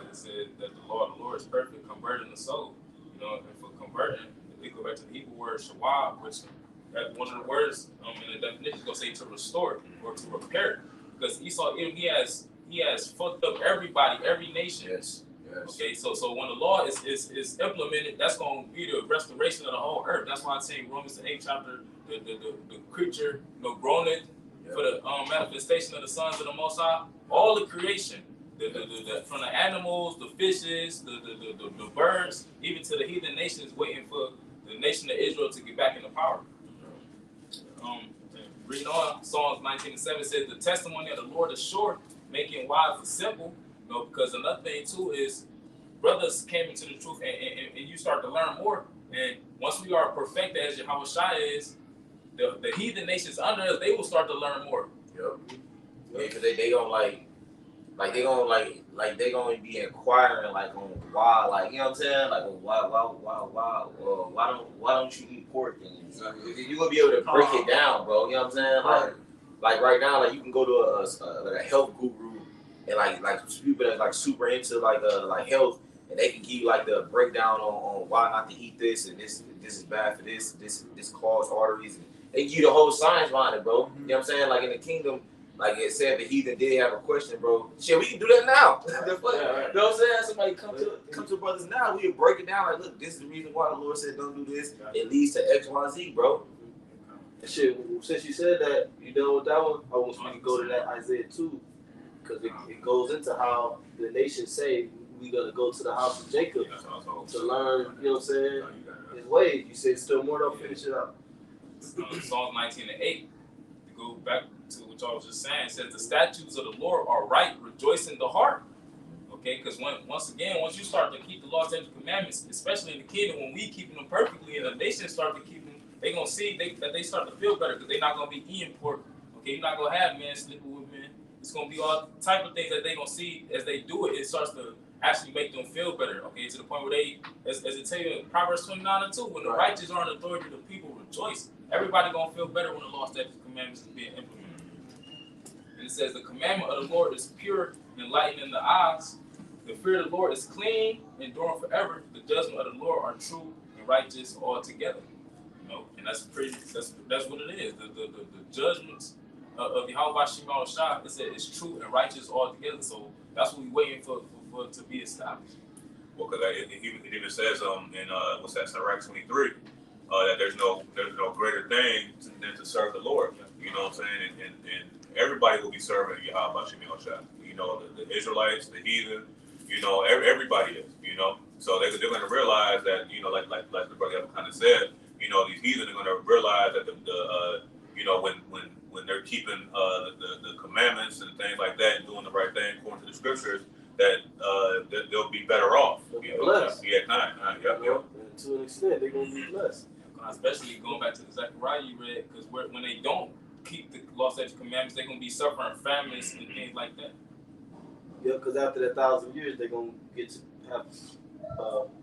[SPEAKER 8] It said that the law of the Lord is perfect, converting the soul. And for converting, we go back to the Hebrew word shawab, which that one of the words in the definition is going to say to restore or to repair. Because Esau, he has fucked up everybody, every nation.
[SPEAKER 6] Yes.
[SPEAKER 8] Okay, so when the law is implemented, that's going to be the restoration of the whole earth. That's why I'm saying Romans the 8th chapter, the creature, groaneth for the manifestation of the sons of the Most High. All the creation, from the animals, the fishes, the birds, even to the heathen nations, waiting for the nation of Israel to get back into power. Reading on, Psalms 19:7 says, "The testimony of the Lord is sure, making wise the simple." Because another thing too is brothers came into the truth and you start to learn more. And once we are perfected as Yahweh is, the heathen nations under us, they will start to learn more.
[SPEAKER 6] Yep. Yeah, because they gonna they gonna be inquiring on why, you know what I'm saying? Why don't you eat pork? And you're gonna be able to break it down, bro. You know what I'm saying? Like right now, you can go to a health guru. And like people that's super into health, and they can give you the breakdown on why not to eat this, and this is bad for this clogs arteries, and they give you the whole science behind it, bro. You know what I'm saying? Like in the kingdom, it said the heathen did have a question, bro. Shit, we can do that now. You know what I'm saying? Somebody come to brothers now, we can break it down. Look, this is the reason why the Lord said don't do this. It leads to X, Y, Z, bro.
[SPEAKER 1] And shit, since you said that, you done with that one, I want you to go to that Isaiah 2. Because it goes into how the nations say we're going to go to the house of Jacob to learn, you know what I'm saying, his ways. You said still more, though, finish it up.
[SPEAKER 8] Psalms 19:8, to go back to what y'all was just saying, it says, "The statutes of the Lord are right, rejoicing the heart." Okay, because once you start to keep the laws and commandments, especially in the kingdom, when we keep them perfectly and the nations start to keep them, they're going to see that they start to feel better because they're not going to be eating pork. Okay, you're not going to have men sleeping with men. It's going to be all type of things that they're going to see as they do it. It starts to actually make them feel better, okay, to the point where they, as it tell you in Proverbs 29:2, when the righteous are in authority, the people rejoice. Everybody going to feel better when the law, statutes, and commandments is being implemented. And it says, "The commandment of the Lord is pure, enlightening the eyes. The fear of the Lord is clean, enduring forever. The judgment of the Lord are true and righteous altogether." And that's what it is. The judgments of Yahweh Shema Shah, it said it's true and righteous altogether. So that's what we're waiting for it to be established.
[SPEAKER 2] Well, because it even says in what's that, Sirach 23, that there's no greater thing than to serve the Lord. You know what I'm saying? And everybody will be serving Yahweh Shema Shah. You know, the Israelites, the heathen, you know, everybody is. You know, so they're going to realize that, you know, like the brother kind of said, you know, these heathen are going to realize that the you know, when they're keeping the commandments and things like that and doing the right thing according to the scriptures, that they'll be better off. You know,
[SPEAKER 1] blessed.
[SPEAKER 2] Yeah, kind. Yep.
[SPEAKER 1] And to an extent, they're gonna be blessed.
[SPEAKER 8] Especially going back to the Zechariah you read, because when they don't keep the law, statutes, commandments, they're going to be suffering famines and things like that.
[SPEAKER 1] Yeah, because after that 1,000 years, they're gonna get to have,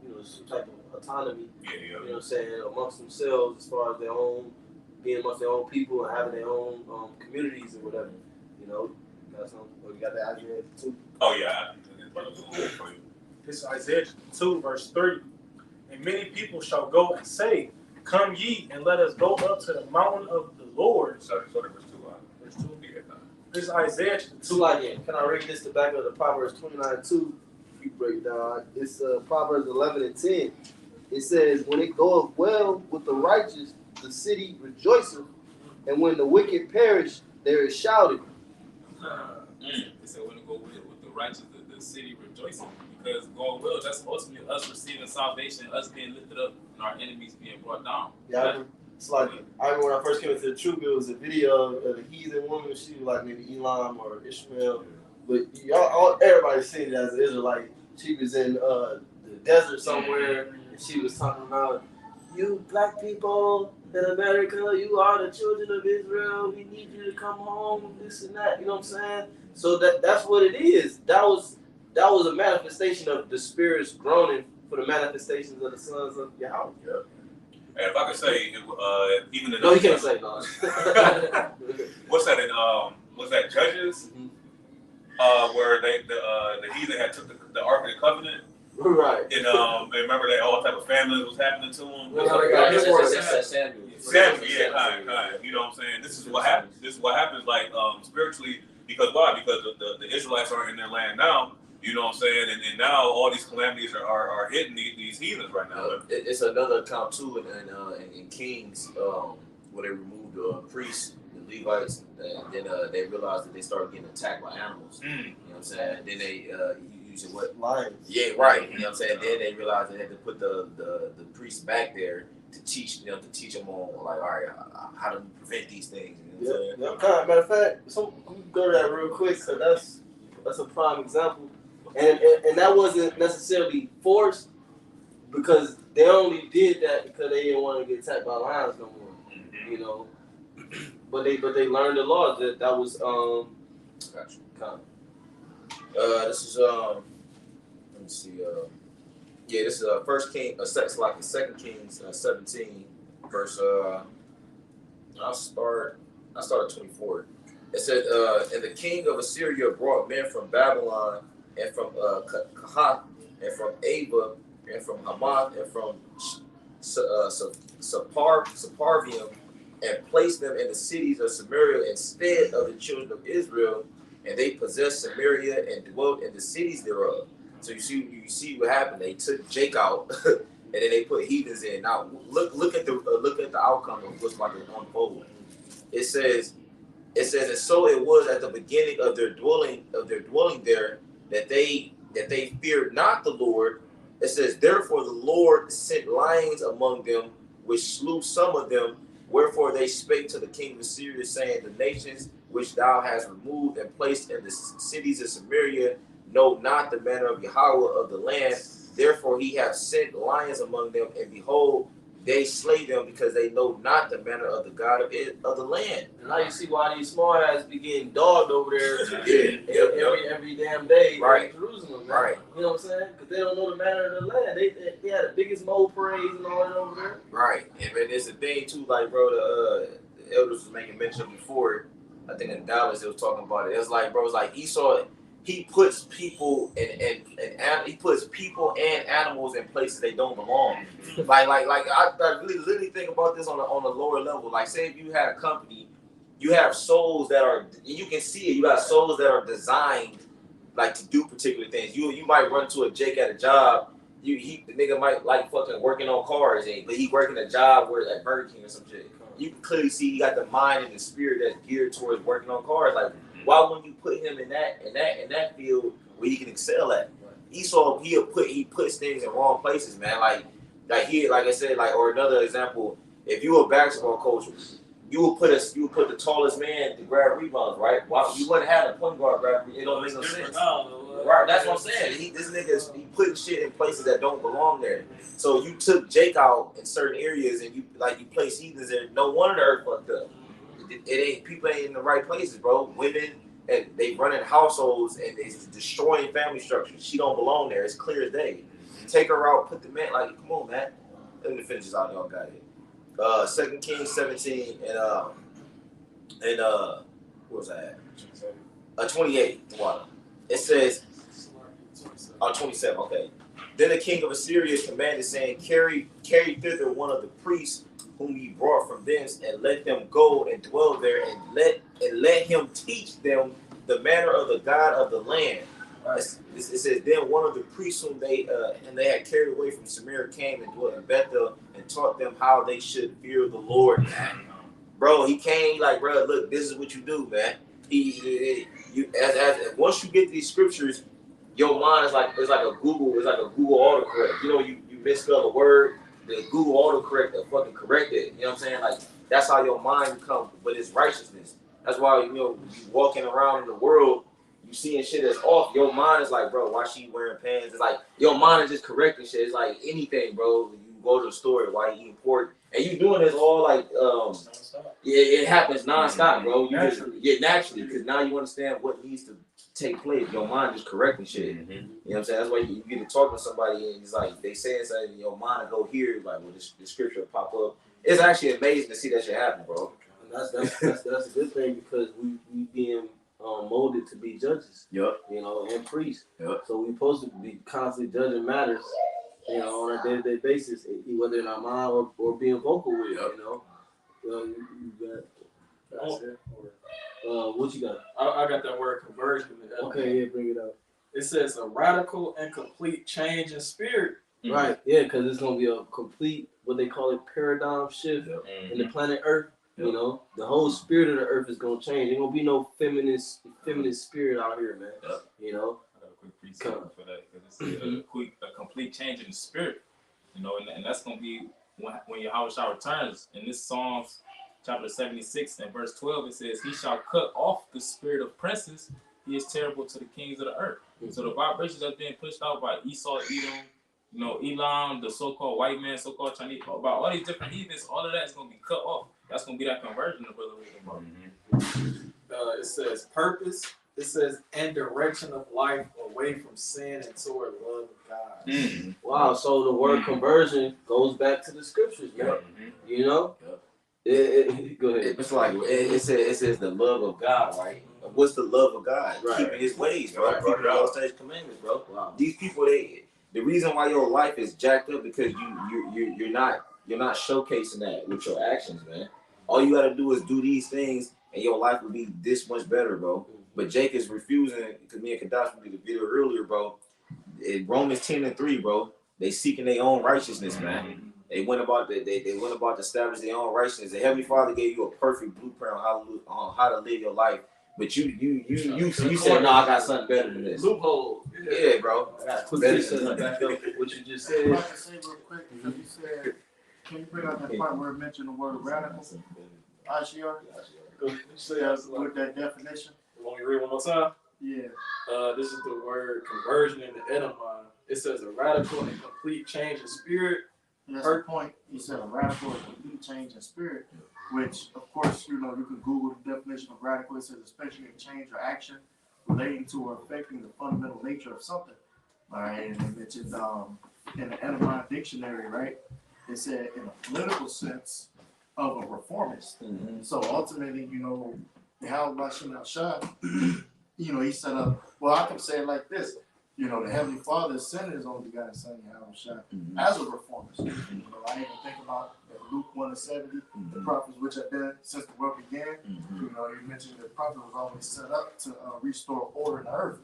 [SPEAKER 1] you know, some type of autonomy.
[SPEAKER 2] Yeah.
[SPEAKER 1] You know what I'm saying, amongst themselves, as far as their own, being amongst their own people and having their own communities and whatever. You know, you got that Isaiah too.
[SPEAKER 2] Oh yeah.
[SPEAKER 4] This is Isaiah 2, verse 3. And many people shall go and say, Come ye, and let us go up to the mountain of the Lord.
[SPEAKER 2] Sorry, verse 2.
[SPEAKER 4] Verse 2. This is Isaiah 2.
[SPEAKER 1] Again. Can I read this to back of the Proverbs 29:2? You break down. It's Proverbs 11:10. It says, When it goeth well with the righteous, the city rejoiceth, and when the wicked perish, there is shouting.
[SPEAKER 8] It said when it go with the righteous, the city rejoicing. Because going well, that's ultimately us receiving salvation, us being lifted up, and our enemies being brought down.
[SPEAKER 1] Yeah, it's like, I remember when I first came into the truth, it was a video of a heathen woman. She was like maybe Elam or Ishmael, but everybody seen it as an Israelite. She was in the desert somewhere, and she was talking about, you black people in America, you are the children of Israel. We need you to come home, this and that. You know what I'm saying? So that's what it is. That was a manifestation of the spirits groaning for the manifestations of the sons of Yahweh.
[SPEAKER 2] Yeah. And if I could say, even the
[SPEAKER 1] no, you can't say no.
[SPEAKER 2] What's that Judges? Where the heathen had took the Ark of the Covenant.
[SPEAKER 1] Right.
[SPEAKER 2] And remember that all type of famines was happening to them. Samuel, yeah, kind. You know what I'm saying? This is what happens. Like spiritually, because why? Because the Israelites aren't in their land now. You know what I'm saying? And now all these calamities are hitting these heathens right now.
[SPEAKER 6] It's another account too in Kings where they removed the priests, the Levites, and then they realized that they started getting attacked by animals. You know what I'm saying? Then they using what?
[SPEAKER 1] Lions.
[SPEAKER 6] Yeah, right. You know what I'm saying? Then they realized they had to put the priests back there to teach them on like, all right, how to prevent these things. You know what I'm saying?
[SPEAKER 1] Matter of fact, so we can go to that real quick. So that's a prime example, and that wasn't necessarily forced, because they only did that because they didn't want to get attacked by lions no more. You know, but they learned the law that was
[SPEAKER 6] Gotcha.
[SPEAKER 1] Kind
[SPEAKER 6] This is let me see. This is Second Kings 17, verse. I'll start at 24. It said, and the king of Assyria brought men from Babylon and from Kahath and from Ava and from Hamath and from Sepharvaim, and placed them in the cities of Samaria instead of the children of Israel, and they possessed Samaria and dwelt in the cities thereof. So you see what happened. They took Jake out, and then they put heathens in. Now look at the outcome of what's about to unfold. It says, and so it was at the beginning of their dwelling there that they feared not the Lord. It says, therefore the Lord sent lions among them, which slew some of them. Wherefore they spake to the king of Assyria, saying, the nations which thou hast removed and placed in the cities of Samaria know not the manner of Yahweh of the land. Therefore he hath sent lions among them, and behold, they slay them, because they know not the manner of the God of the land.
[SPEAKER 1] And now you see why these small ass be getting dogged over there every damn day
[SPEAKER 6] Right.
[SPEAKER 1] in Jerusalem. Man.
[SPEAKER 6] Right.
[SPEAKER 1] You know what I'm saying? Because they don't know the manner of the land. They had the biggest mole parades and all that over there.
[SPEAKER 6] Right. And man, it's a thing too, like, bro, the elders was making mention before, I think in Dallas they was talking about it. It's like, bro, it's like Esau, he puts people and he puts people and animals in places they don't belong. like I really think about this on a lower level. Like, say if you had a company you have souls that are, you can see it. You got souls that are designed like to do particular things. You might run to a Jake at a job. The nigga might like fucking working on cars, but he working a job where at Burger King or some shit. You can clearly see he got the mind and the spirit that's geared towards working on cars. Like, why wouldn't you put him in that field where he can excel at? Esau, he puts things in wrong places, man. Like I said, like, or another example, if you were a basketball coach, you would put the tallest man to grab rebounds, right? Why you wouldn't have a point guard grab? It don't make no sense. Right, that's what I'm saying. This nigga's putting shit in places that don't belong there. So you took Jake out in certain areas and you place heathens there. No wonder the earth fucked up. It ain't, people ain't in the right places, bro. Women, and they running households and it's destroying family structures. She don't belong there. It's clear as day. Take her out, put the man, like, come on, man. Let me finish this out. Y'all got it. 2 Kings 17 and what was that? 28. Water. It says, 27. Okay. Then the king of Assyria commanded, saying, carry thither one of the priests whom ye brought from thence, and let them go and dwell there, and let him teach them the manner of the God of the land. It says, then one of the priests whom they had carried away from Samaria came and dwelt in Bethel and taught them how they should fear the Lord. Man. Bro, he came like, bro, look, this is what you do, man. Once you get these scriptures, your mind is like a Google autocorrect. You know, you misspell a word, the Google autocorrect will fucking correct it. You know what I'm saying? Like, that's how your mind becomes, but it's righteousness. That's why, you know, you walking around in the world, you seeing shit that's off, your mind is like, bro, why she wearing pants? It's like, your mind is just correcting shit. It's like anything, bro. You go to the store, why you eating pork? And you doing this all like, it happens nonstop, bro. You just naturally, because now you understand what needs to take place. Your mind is correcting shit. Mm-hmm. You know what I'm saying? That's why you get to talk to somebody and it's like, they saying something in your mind and go here, like, well, this scripture will pop up. It's actually amazing to see that shit happen, bro.
[SPEAKER 1] And that's a good thing because we being molded to be judges. Yep. You know, and priests. Yep. So we supposed to be constantly judging matters, you know, on a day-to-day basis, whether in our mind or being vocal with it, you know. You got that's it. What you got?
[SPEAKER 5] I got that word conversion.
[SPEAKER 1] Okay, yeah, bring it up.
[SPEAKER 5] It says a radical and complete change in spirit.
[SPEAKER 1] Mm-hmm. Right, yeah, because it's going to be a complete, what they call it, paradigm shift in the planet Earth. You know, the whole spirit of the earth is gonna change. Ain't gonna be no feminist spirit out here, man. You know.
[SPEAKER 8] I got a quick precept for that because it's a complete change in the spirit. You know, and that's gonna be when Yahushua returns. In this Psalms chapter 76 and verse 12, it says, "He shall cut off the spirit of princes. He is terrible to the kings of the earth." Mm-hmm. So the vibrations that's being pushed out by Esau, Edom, you know, Elam, the so-called white man, so-called Chinese, about all these different heathens, all of that is gonna be cut off. That's gonna be that conversion the brother was about.
[SPEAKER 5] It says purpose. It says and direction of life away from sin and toward love of God.
[SPEAKER 1] Mm-hmm. Wow. So the word conversion goes back to the scriptures, man. Mm-hmm. You know. Yep. Go ahead.
[SPEAKER 6] It's like it says the love of God, right? What's the love of God?
[SPEAKER 1] Right.
[SPEAKER 6] Keeping His ways, bro. Keeping all His commandments, bro. Wow. These people, the reason why your life is jacked up because you're not showcasing that with your actions, man. All you gotta do is do these things, and your life will be this much better, bro. But Jake is refusing, because me and Kadash did a video earlier, bro. In Romans 10:3, bro. They seeking their own righteousness, man. They went about they went about to establish their own righteousness. The Heavenly Father gave you a perfect blueprint on how to live your life. But you said, no, I got something better than this.
[SPEAKER 5] Loophole.
[SPEAKER 6] Yeah, bro.
[SPEAKER 1] I got put this back up what you just said.
[SPEAKER 7] I can say real quick because you said, can you bring out that part where it mentioned the word radical? Ashiar? With that definition.
[SPEAKER 5] Want me to read one more time?
[SPEAKER 7] Yeah.
[SPEAKER 5] This is the word conversion in the Edom. It says a radical and complete change in spirit.
[SPEAKER 7] That's the point. He said a radical and complete change in spirit, which, of course, you know, you can Google the definition of radical. It says especially a change or action relating to or affecting the fundamental nature of something. All right, and it mentioned in the Edomite dictionary, right? It said in a political sense of a reformist. Mm-hmm. So ultimately, you know, how Bashim al-Shah, you know, he set up, well, I can say it like this. You know, the Heavenly Father sent His only begotten Son, Yahushua, as a reformist. You know, I even think about the Luke 1:70, the prophets which have been since the world began. You know, you mentioned the prophet was always set up to restore order in the earth.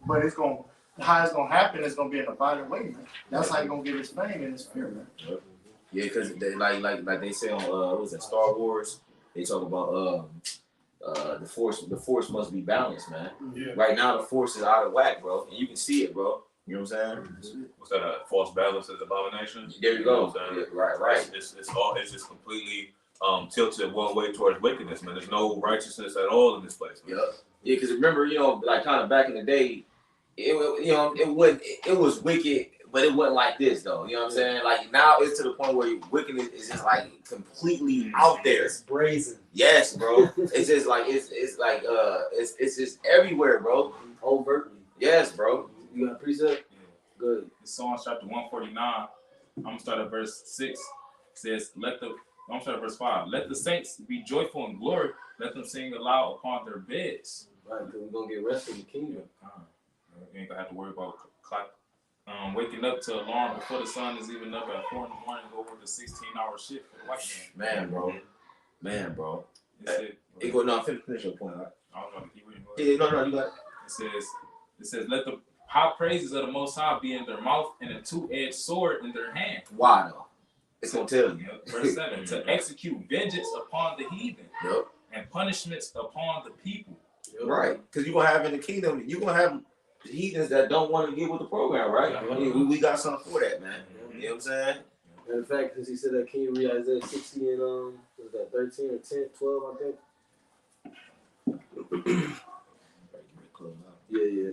[SPEAKER 7] But it's going, how it's gonna happen is gonna be in a violent way, man. That's how you're gonna get his fame and his fear, man.
[SPEAKER 6] Yeah, because like they say on what was it, Star Wars, they talk about the force must be balanced, man.
[SPEAKER 3] Yeah.
[SPEAKER 6] Right now the force is out of whack, bro, and you can see it, bro. You know what I'm saying?
[SPEAKER 2] What's that? A false balance is abomination.
[SPEAKER 6] There you go.
[SPEAKER 2] know what I'm saying?
[SPEAKER 6] Yeah, right.
[SPEAKER 2] It's just completely tilted one way towards wickedness, man. There's no righteousness at all in this place. Man.
[SPEAKER 6] Yeah, because remember, you know, like kind of back in the day, it was wicked, but it wasn't like this though. You know what I'm saying? Like now it's to the point where wickedness is just like completely out there.
[SPEAKER 1] It's brazen.
[SPEAKER 6] Yes, bro. It's just like it's just everywhere, bro.
[SPEAKER 1] Overtly.
[SPEAKER 6] Yes, bro.
[SPEAKER 1] You got a precept? Good.
[SPEAKER 8] Psalms chapter 149. I'm gonna start at verse 6. It says, I'm gonna start at verse 5. Let the saints be joyful in glory. Let them sing aloud upon their beds.
[SPEAKER 1] Right, because we're gonna get rest in the kingdom.
[SPEAKER 8] You ain't gonna have to worry about waking up to alarm before the sun is even up at 4 in the morning. Go work a 16-hour shift for the white
[SPEAKER 6] Man, bro.
[SPEAKER 8] man.
[SPEAKER 6] It go no, finish your point. Right?
[SPEAKER 8] I don't know if you keep reading.
[SPEAKER 6] Yeah, no, you got
[SPEAKER 8] It says, let the high praises of the Most High be in their mouth and a two-edged sword in their hand.
[SPEAKER 6] why though? It's gonna tell you.
[SPEAKER 8] Verse 7, to execute vengeance upon the heathen and punishments upon the people.
[SPEAKER 6] Right, because you're gonna have in the kingdom, you're gonna have heathens that don't want to get with the program, right? I mean, we got something for that, man. You know what I'm saying?
[SPEAKER 1] Matter of fact, because he said that, can you read Isaiah 60 and was that 13 or 10, 12, I think? Yeah.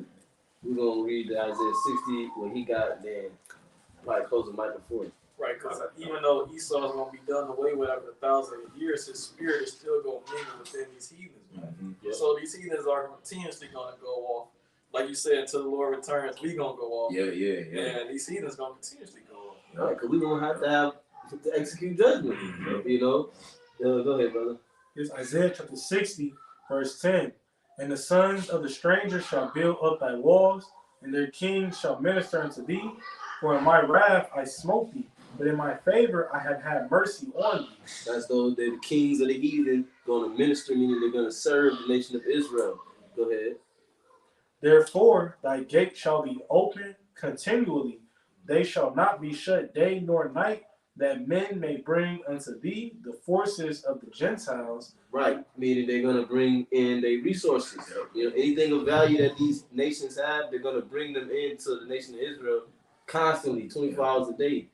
[SPEAKER 1] We're gonna read the Isaiah 60 when he got then probably close the microphone.
[SPEAKER 5] Right, because even though Esau is going to be done away with after 1,000 years, his spirit is still going to mingle within these heathens. Right? So these heathens are continuously going to go off. Like you said, until the Lord returns, we going to go off.
[SPEAKER 6] Yeah.
[SPEAKER 5] And these heathens going to continuously go off.
[SPEAKER 1] Right, because we're gonna have to execute judgment. You know? Go ahead, brother.
[SPEAKER 4] It's Isaiah chapter 60, verse 10. And the sons of the stranger shall build up thy walls, and their kings shall minister unto thee. For in my wrath I smote thee, but in my favor I have had mercy on thee.
[SPEAKER 1] That's those the kings of the heathen going to minister, meaning they're going to serve the nation of Israel. Go ahead.
[SPEAKER 4] Therefore thy gate shall be open continually. They shall not be shut day nor night, that men may bring unto thee the forces of the Gentiles.
[SPEAKER 1] Right, meaning they're going to bring in their resources. You know, anything of value that these nations have, they're going to bring them into the nation of Israel constantly, 24 hours a day.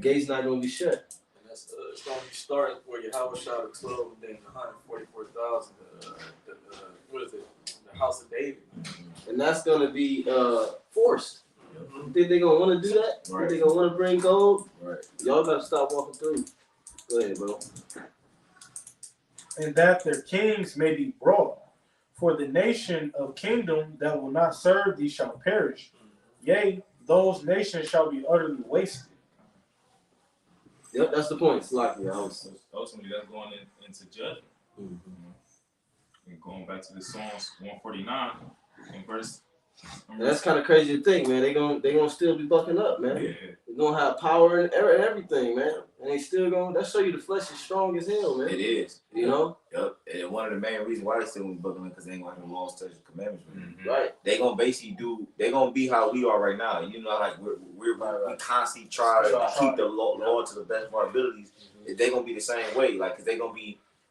[SPEAKER 1] Gates not going to be shut.
[SPEAKER 5] And that's it's going to be starting where you have a shot of 12 and then 144,000. What is it? The house of David.
[SPEAKER 1] And that's going to be forced. You think they're going to want to do that?
[SPEAKER 6] Right.
[SPEAKER 1] Think they're going to want to bring gold?
[SPEAKER 6] Right.
[SPEAKER 1] Y'all got to stop walking through. Go ahead, bro.
[SPEAKER 4] And that their kings may be brought. For the nation of kingdom that will not serve thee shall perish. Yea, those nations shall be utterly wasted.
[SPEAKER 1] Yep, that's the point. Ultimately,
[SPEAKER 8] that's going into judgment. And going back to the Psalms 149 in verse.
[SPEAKER 1] And that's kind of crazy to think, man. They gonna still be bucking up, man.
[SPEAKER 8] Yeah.
[SPEAKER 1] They're gonna have power and everything, man. And they still gonna. That show you the flesh is strong as hell, man.
[SPEAKER 6] It is.
[SPEAKER 1] You know.
[SPEAKER 6] Yep. And one of the main reasons why they still be bucking because they ain't gonna have no laws, statutes, commandments.
[SPEAKER 1] Right.
[SPEAKER 6] They gonna basically they gonna be how we are right now. You know, like we constantly try to keep the law to the best of our abilities. They gonna be the same way, like because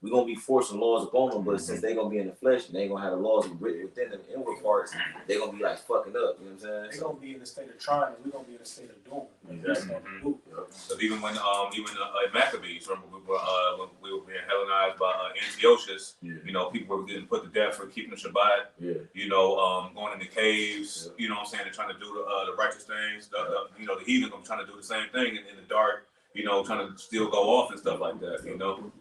[SPEAKER 6] we're gonna be forcing laws upon them, but since they're gonna be in the flesh and they gonna have the laws written within the inward parts, they're gonna be like fucking up, you know what I'm saying?
[SPEAKER 4] They're gonna be in the state of trying, and we're gonna be in the state of doing.
[SPEAKER 6] Exactly.
[SPEAKER 2] So even when Maccabees, remember when we were being Hellenized by Antiochus, you know, people were getting put to death for keeping the Shabbat.
[SPEAKER 6] Yeah.
[SPEAKER 2] You know, going in the caves. You know what I'm saying? They're trying to do the righteous things. You know, the heathen are trying to do the same thing in the dark. You know, trying to still go off and stuff like that. You know.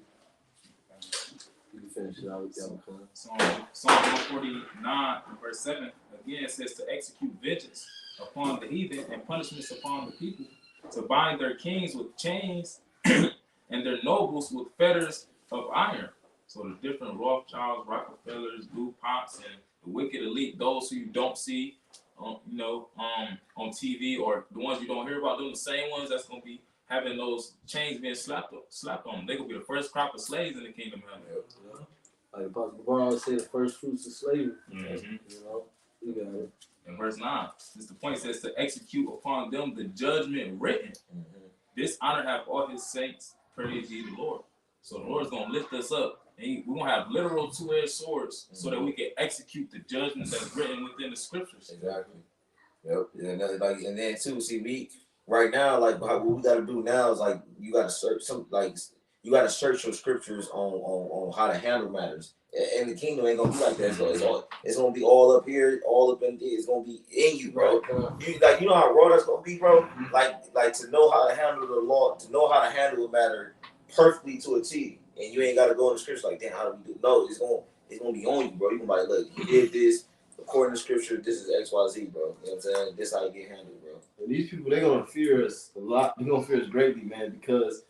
[SPEAKER 1] You can finish it out with y'all.
[SPEAKER 8] Psalm 149, verse 7, again says to execute vengeance upon the heathen and punishments upon the people, to bind their kings with chains and their nobles with fetters of iron. So the different Rothschilds, Rockefellers, DuPonts, and the wicked elite, those who you don't see, on TV, or the ones you don't hear about, them the same ones that's going to be having those chains being slapped on them. They gonna be the first crop of slaves in the kingdom of heaven.
[SPEAKER 1] Like Apostle Barr say, the first fruits of slavery.
[SPEAKER 8] Mm-hmm.
[SPEAKER 1] You know, you got it.
[SPEAKER 8] In verse 9, this the point, says to execute upon them the judgment written. This honor have all his saints, praise ye the Lord. So the Lord's gonna lift us up, and we're gonna have literal two-edged swords so that we can execute the judgment that's written within the scriptures.
[SPEAKER 6] Exactly. Yep. And that's like, and then too, see, we right now, like what we got to do now is like you got to search some, like you got to search your scriptures on how to handle matters. And the kingdom ain't gonna be like that. So it's gonna be all up here, all up in there. It's gonna be in you, bro. You know how raw that's gonna be, bro. Like to know how to handle the law, to know how to handle a matter perfectly to a T, and you ain't got to go in the scriptures like, damn, how do we do? No, it's gonna be on you, bro. You can be like, look, he did this according to scripture. This is X, Y, Z, bro. You know what I'm saying? This how you get handled, bro.
[SPEAKER 9] And these people, they're gonna fear us a lot. They're gonna fear us greatly, man, because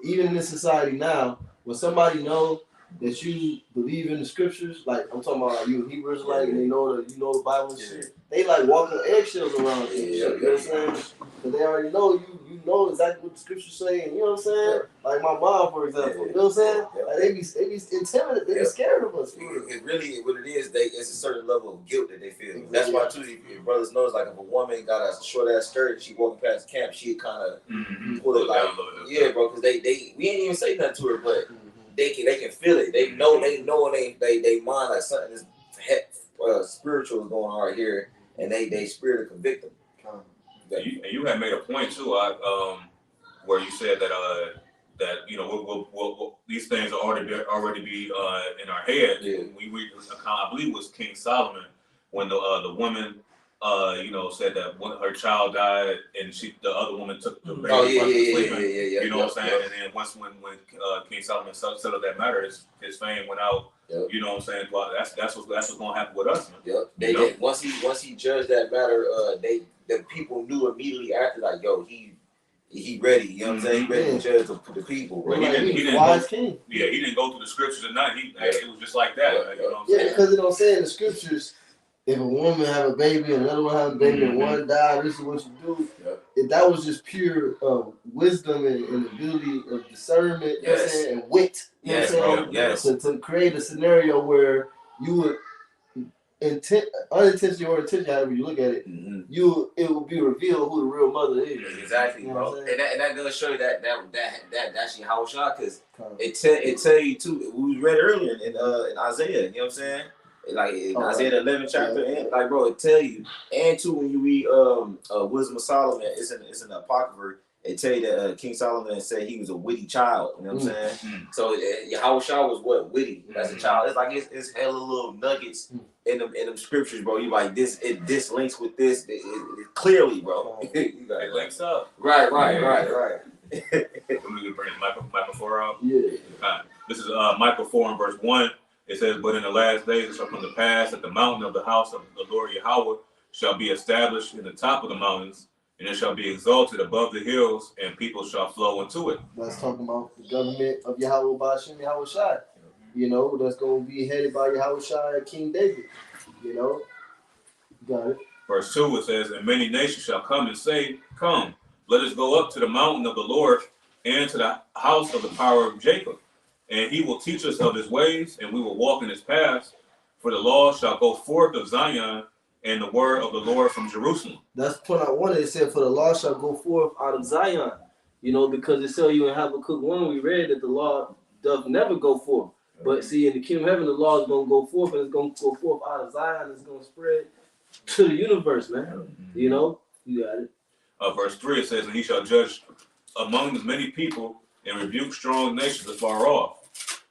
[SPEAKER 9] even in this society now, when somebody know that you believe in the scriptures, like I'm talking about, like you a Hebrew Israelite, and they know the Bible and shit. They like walking eggshells around it. You know what I'm saying? Because they already know you know exactly what the scriptures say, and you know what I'm saying? Like my mom, for example. You know what I'm saying? Like they be intimidated, they be scared of us.
[SPEAKER 6] It really, what it is, it's a certain level of guilt that they feel. That's why too, your brothers knows, like if a woman got a short ass skirt and she walking past the camp, she kind of pull it like, yeah, bro, because they we ain't even say nothing to her, but they can feel it. They know they mind like something is spiritual is going on right here, and they spirit to convict them.
[SPEAKER 2] You had made a point too, where you said that you know we'll these things are already be in our head.
[SPEAKER 6] Yeah.
[SPEAKER 2] I believe it was King Solomon when the woman said that when her child died and the other woman took the baby
[SPEAKER 6] yeah.
[SPEAKER 2] You know what I'm saying? And then once when King Solomon settled that matter, his fame went out.
[SPEAKER 6] Yep.
[SPEAKER 2] You know what I'm saying? Well, that's what's gonna happen with us, man.
[SPEAKER 6] Yep. They did. Once he judged that matter, the people knew immediately after, like, yo, he ready. You know what I'm saying? He ready to judge the people.
[SPEAKER 2] But he didn't
[SPEAKER 9] wise king.
[SPEAKER 2] Yeah, he didn't go through the scriptures or nothing. It was just like that. You know what I'm saying?
[SPEAKER 9] Because you know what I'm saying, the scriptures, if a woman have a baby and another one have a baby and one died, this is what you do.
[SPEAKER 6] Yep.
[SPEAKER 9] If that was just pure wisdom and ability of discernment, you know what I'm saying, and wit, you know what I'm saying?
[SPEAKER 6] Yes.
[SPEAKER 9] To create a scenario where you would unintentionally or intentionally, however you look at it, it will be revealed who the real mother is.
[SPEAKER 6] Exactly,
[SPEAKER 9] you know
[SPEAKER 6] bro. And that does show you that actually how it's shot, because
[SPEAKER 9] it
[SPEAKER 6] tell you too. We read earlier in Isaiah. You know what I'm saying? Like in Isaiah the 11th chapter, and like, bro, it tell you. And too, when you read Wisdom of Solomon, it's an apocrypha. It tell you that King Solomon said he was a witty child. You know what I'm saying? So Yahushua was what? Witty. That's a child. It's like it's hella little nuggets in them scriptures, bro. You like this links with this. It clearly, bro.
[SPEAKER 2] It links up.
[SPEAKER 6] Right.
[SPEAKER 2] Let me bring Micah 4 out.
[SPEAKER 9] Yeah.
[SPEAKER 2] This is Micah 4 and verse 1. It says, "But in the last days it shall come to pass that the mountain of the house of the Lord Yahweh shall be established in the top of the mountains, and it shall be exalted above the hills, and people shall flow into it."
[SPEAKER 9] That's talking about the government of Yahweh Ba'ashem Yahweh Shai. You know, that's going to be headed by Yahweh Shai and King David. You know, got it.
[SPEAKER 2] Verse 2, it says, "And many nations shall come and say, Come, let us go up to the mountain of the Lord, and to the house of the power of Jacob. And he will teach us of his ways, and we will walk in his paths. For the law shall go forth of Zion, and the word of the Lord from Jerusalem."
[SPEAKER 1] That's the point I wanted. It said, "For the law shall go forth out of Zion." You know, because it tell you in Habakkuk 1, we read that the law doth never go forth. But see, in the kingdom of heaven, the law is going to go forth, and it's going to go forth out of Zion. It's going to spread to the universe, man. You know, you got it.
[SPEAKER 2] Verse 3, it says, "And he shall judge among the many people, and rebuke strong nations afar off.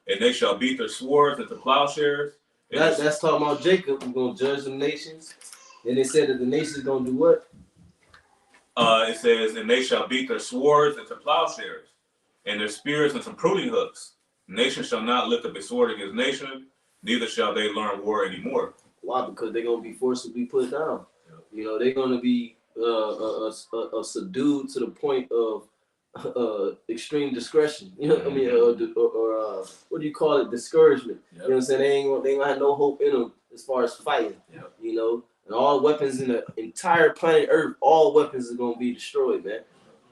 [SPEAKER 2] And they shall beat their swords into plowshares."
[SPEAKER 1] That's talking about Jacob. He's going to judge the nations. And they said that the nations is going to do what?
[SPEAKER 2] It says, "And they shall beat their swords into plowshares, and their spears into pruning hooks. Nation shall not lift up a sword against nation, neither shall they learn war anymore."
[SPEAKER 1] Why? Because they're going to be forced to be put down. You know, they're going to be subdued to the point of extreme discretion. You know what I mean? Or what do you call it? Discouragement. You know what I'm saying? They ain't gonna have no hope in them as far as fighting. You know, and all weapons in the entire planet Earth, all weapons are gonna be destroyed, man.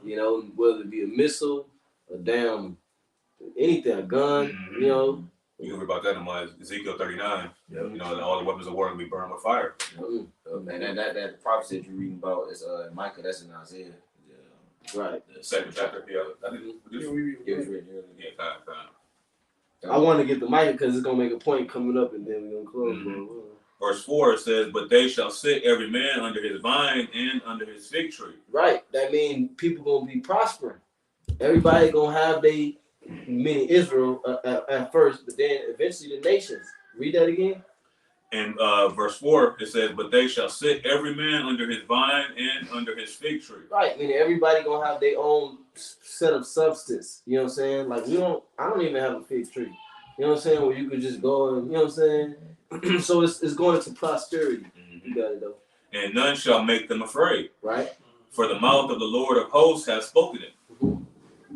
[SPEAKER 9] You know, whether it be a missile, a damn anything, a gun, you know.
[SPEAKER 2] You hear about that in Ezekiel 39.
[SPEAKER 6] Yep.
[SPEAKER 2] You know, that all the weapons of war will be burned with fire.
[SPEAKER 6] And that prophecy that you're reading about is Micah. That's in Isaiah.
[SPEAKER 9] Right.
[SPEAKER 2] The second chapter. Yeah. I think
[SPEAKER 6] It was written earlier.
[SPEAKER 2] yeah, kind.
[SPEAKER 9] I want to get the mic because it's gonna make a point coming up, and then we're gonna close.
[SPEAKER 2] Verse 4 it says, "But they shall sit every man under his vine and under his fig tree."
[SPEAKER 9] Right. That means people gonna be prospering. Everybody gonna have they, meaning Israel at first, but then eventually the nations. Read that again.
[SPEAKER 2] And verse 4 it says, "But they shall sit every man under his vine and under his fig tree."
[SPEAKER 9] Right. Meaning everybody gonna have their own set of substance. You know what I'm saying? Like I don't even have a fig tree. You know what I'm saying? Where you could just go and, you know what I'm saying? So it's going into prosperity. You got it though.
[SPEAKER 2] "And none shall make them afraid,
[SPEAKER 9] Right?
[SPEAKER 2] for the mouth of the Lord of hosts has spoken it."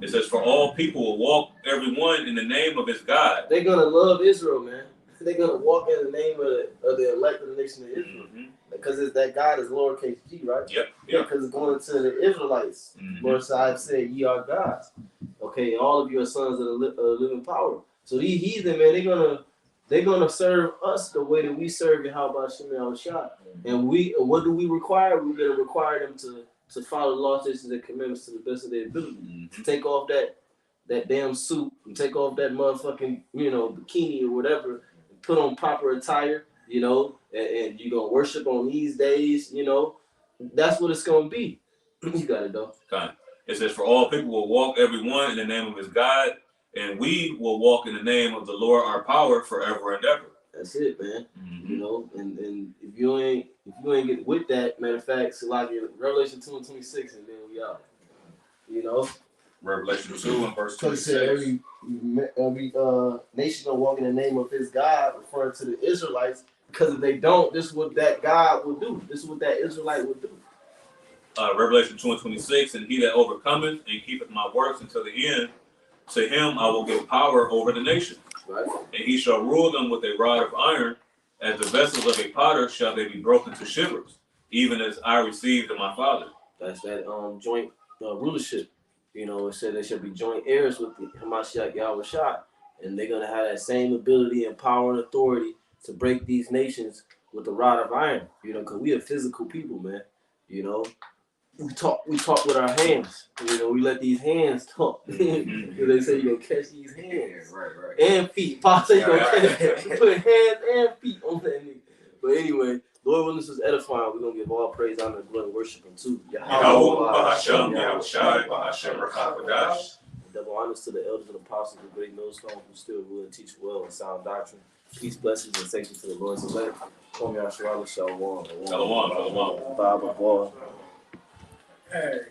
[SPEAKER 2] It says, "For all people will walk every one in the name of his God."
[SPEAKER 9] They're gonna love Israel, man. They're gonna walk in the name of the elect of the nation of Israel. Because it's that God is lowercase g, right?
[SPEAKER 2] Yep.
[SPEAKER 9] Yeah, because it's going to the Israelites. Lord said, "I've said ye are gods." Okay, all of you are sons of the living power. So these heathen, man, they're gonna serve us the way that we serve Yahweh Shem Yahushua. And what do we require? We're gonna require them to follow the laws, statutes, and commandments to the best of their ability. To take off that damn suit and take off that motherfucking, bikini or whatever, and put on proper attire, and you're gonna worship on these days, that's what it's gonna be. You got it though.
[SPEAKER 2] It says, "For all people will walk every one in the name of his God, and we will walk in the name of the Lord our power forever and ever."
[SPEAKER 9] That's it, man. And if you ain't get with that, matter of fact, so like in Revelation 2:26, and then we out.
[SPEAKER 2] Revelation 2 and verse
[SPEAKER 9] Because
[SPEAKER 2] 26.
[SPEAKER 9] every nation gonna walk in the name of his God, referring to the Israelites. Because if they don't, this is what that God will do. This is what that Israelite will do.
[SPEAKER 2] Revelation 2 and 26, "And he that overcometh and keepeth my works until the end, to him I will give power over the nations.
[SPEAKER 9] Right.
[SPEAKER 2] And he shall rule them with a rod of iron, as the vessels of a potter shall they be broken to shivers, even as I received of my Father."
[SPEAKER 9] That's that joint rulership. It said they shall be joint heirs with the Hamashiach Yahushua. And they're gonna have that same ability and power and authority to break these nations with the rod of iron. Because we are physical people, man. We talk with our hands. We let these hands talk. They say you're gonna catch these hands.
[SPEAKER 6] Right.
[SPEAKER 9] And feet. Paul said you're gonna put hands and feet on that nigga. But anyway, Lord willing, this is edifying. We're gonna give all praise, honor, and glory, and worship unto
[SPEAKER 2] Yahweh Bahasham Yahushai Bahasham Rakapadash.
[SPEAKER 9] Double honors to the elders and apostles of the great millstone who still rule and teach well and sound doctrine. Peace, blessings, and safety to the Lord's elect. Kom Yahshua Shalom.
[SPEAKER 2] Shalom.
[SPEAKER 9] Baba Ball.
[SPEAKER 4] Hey.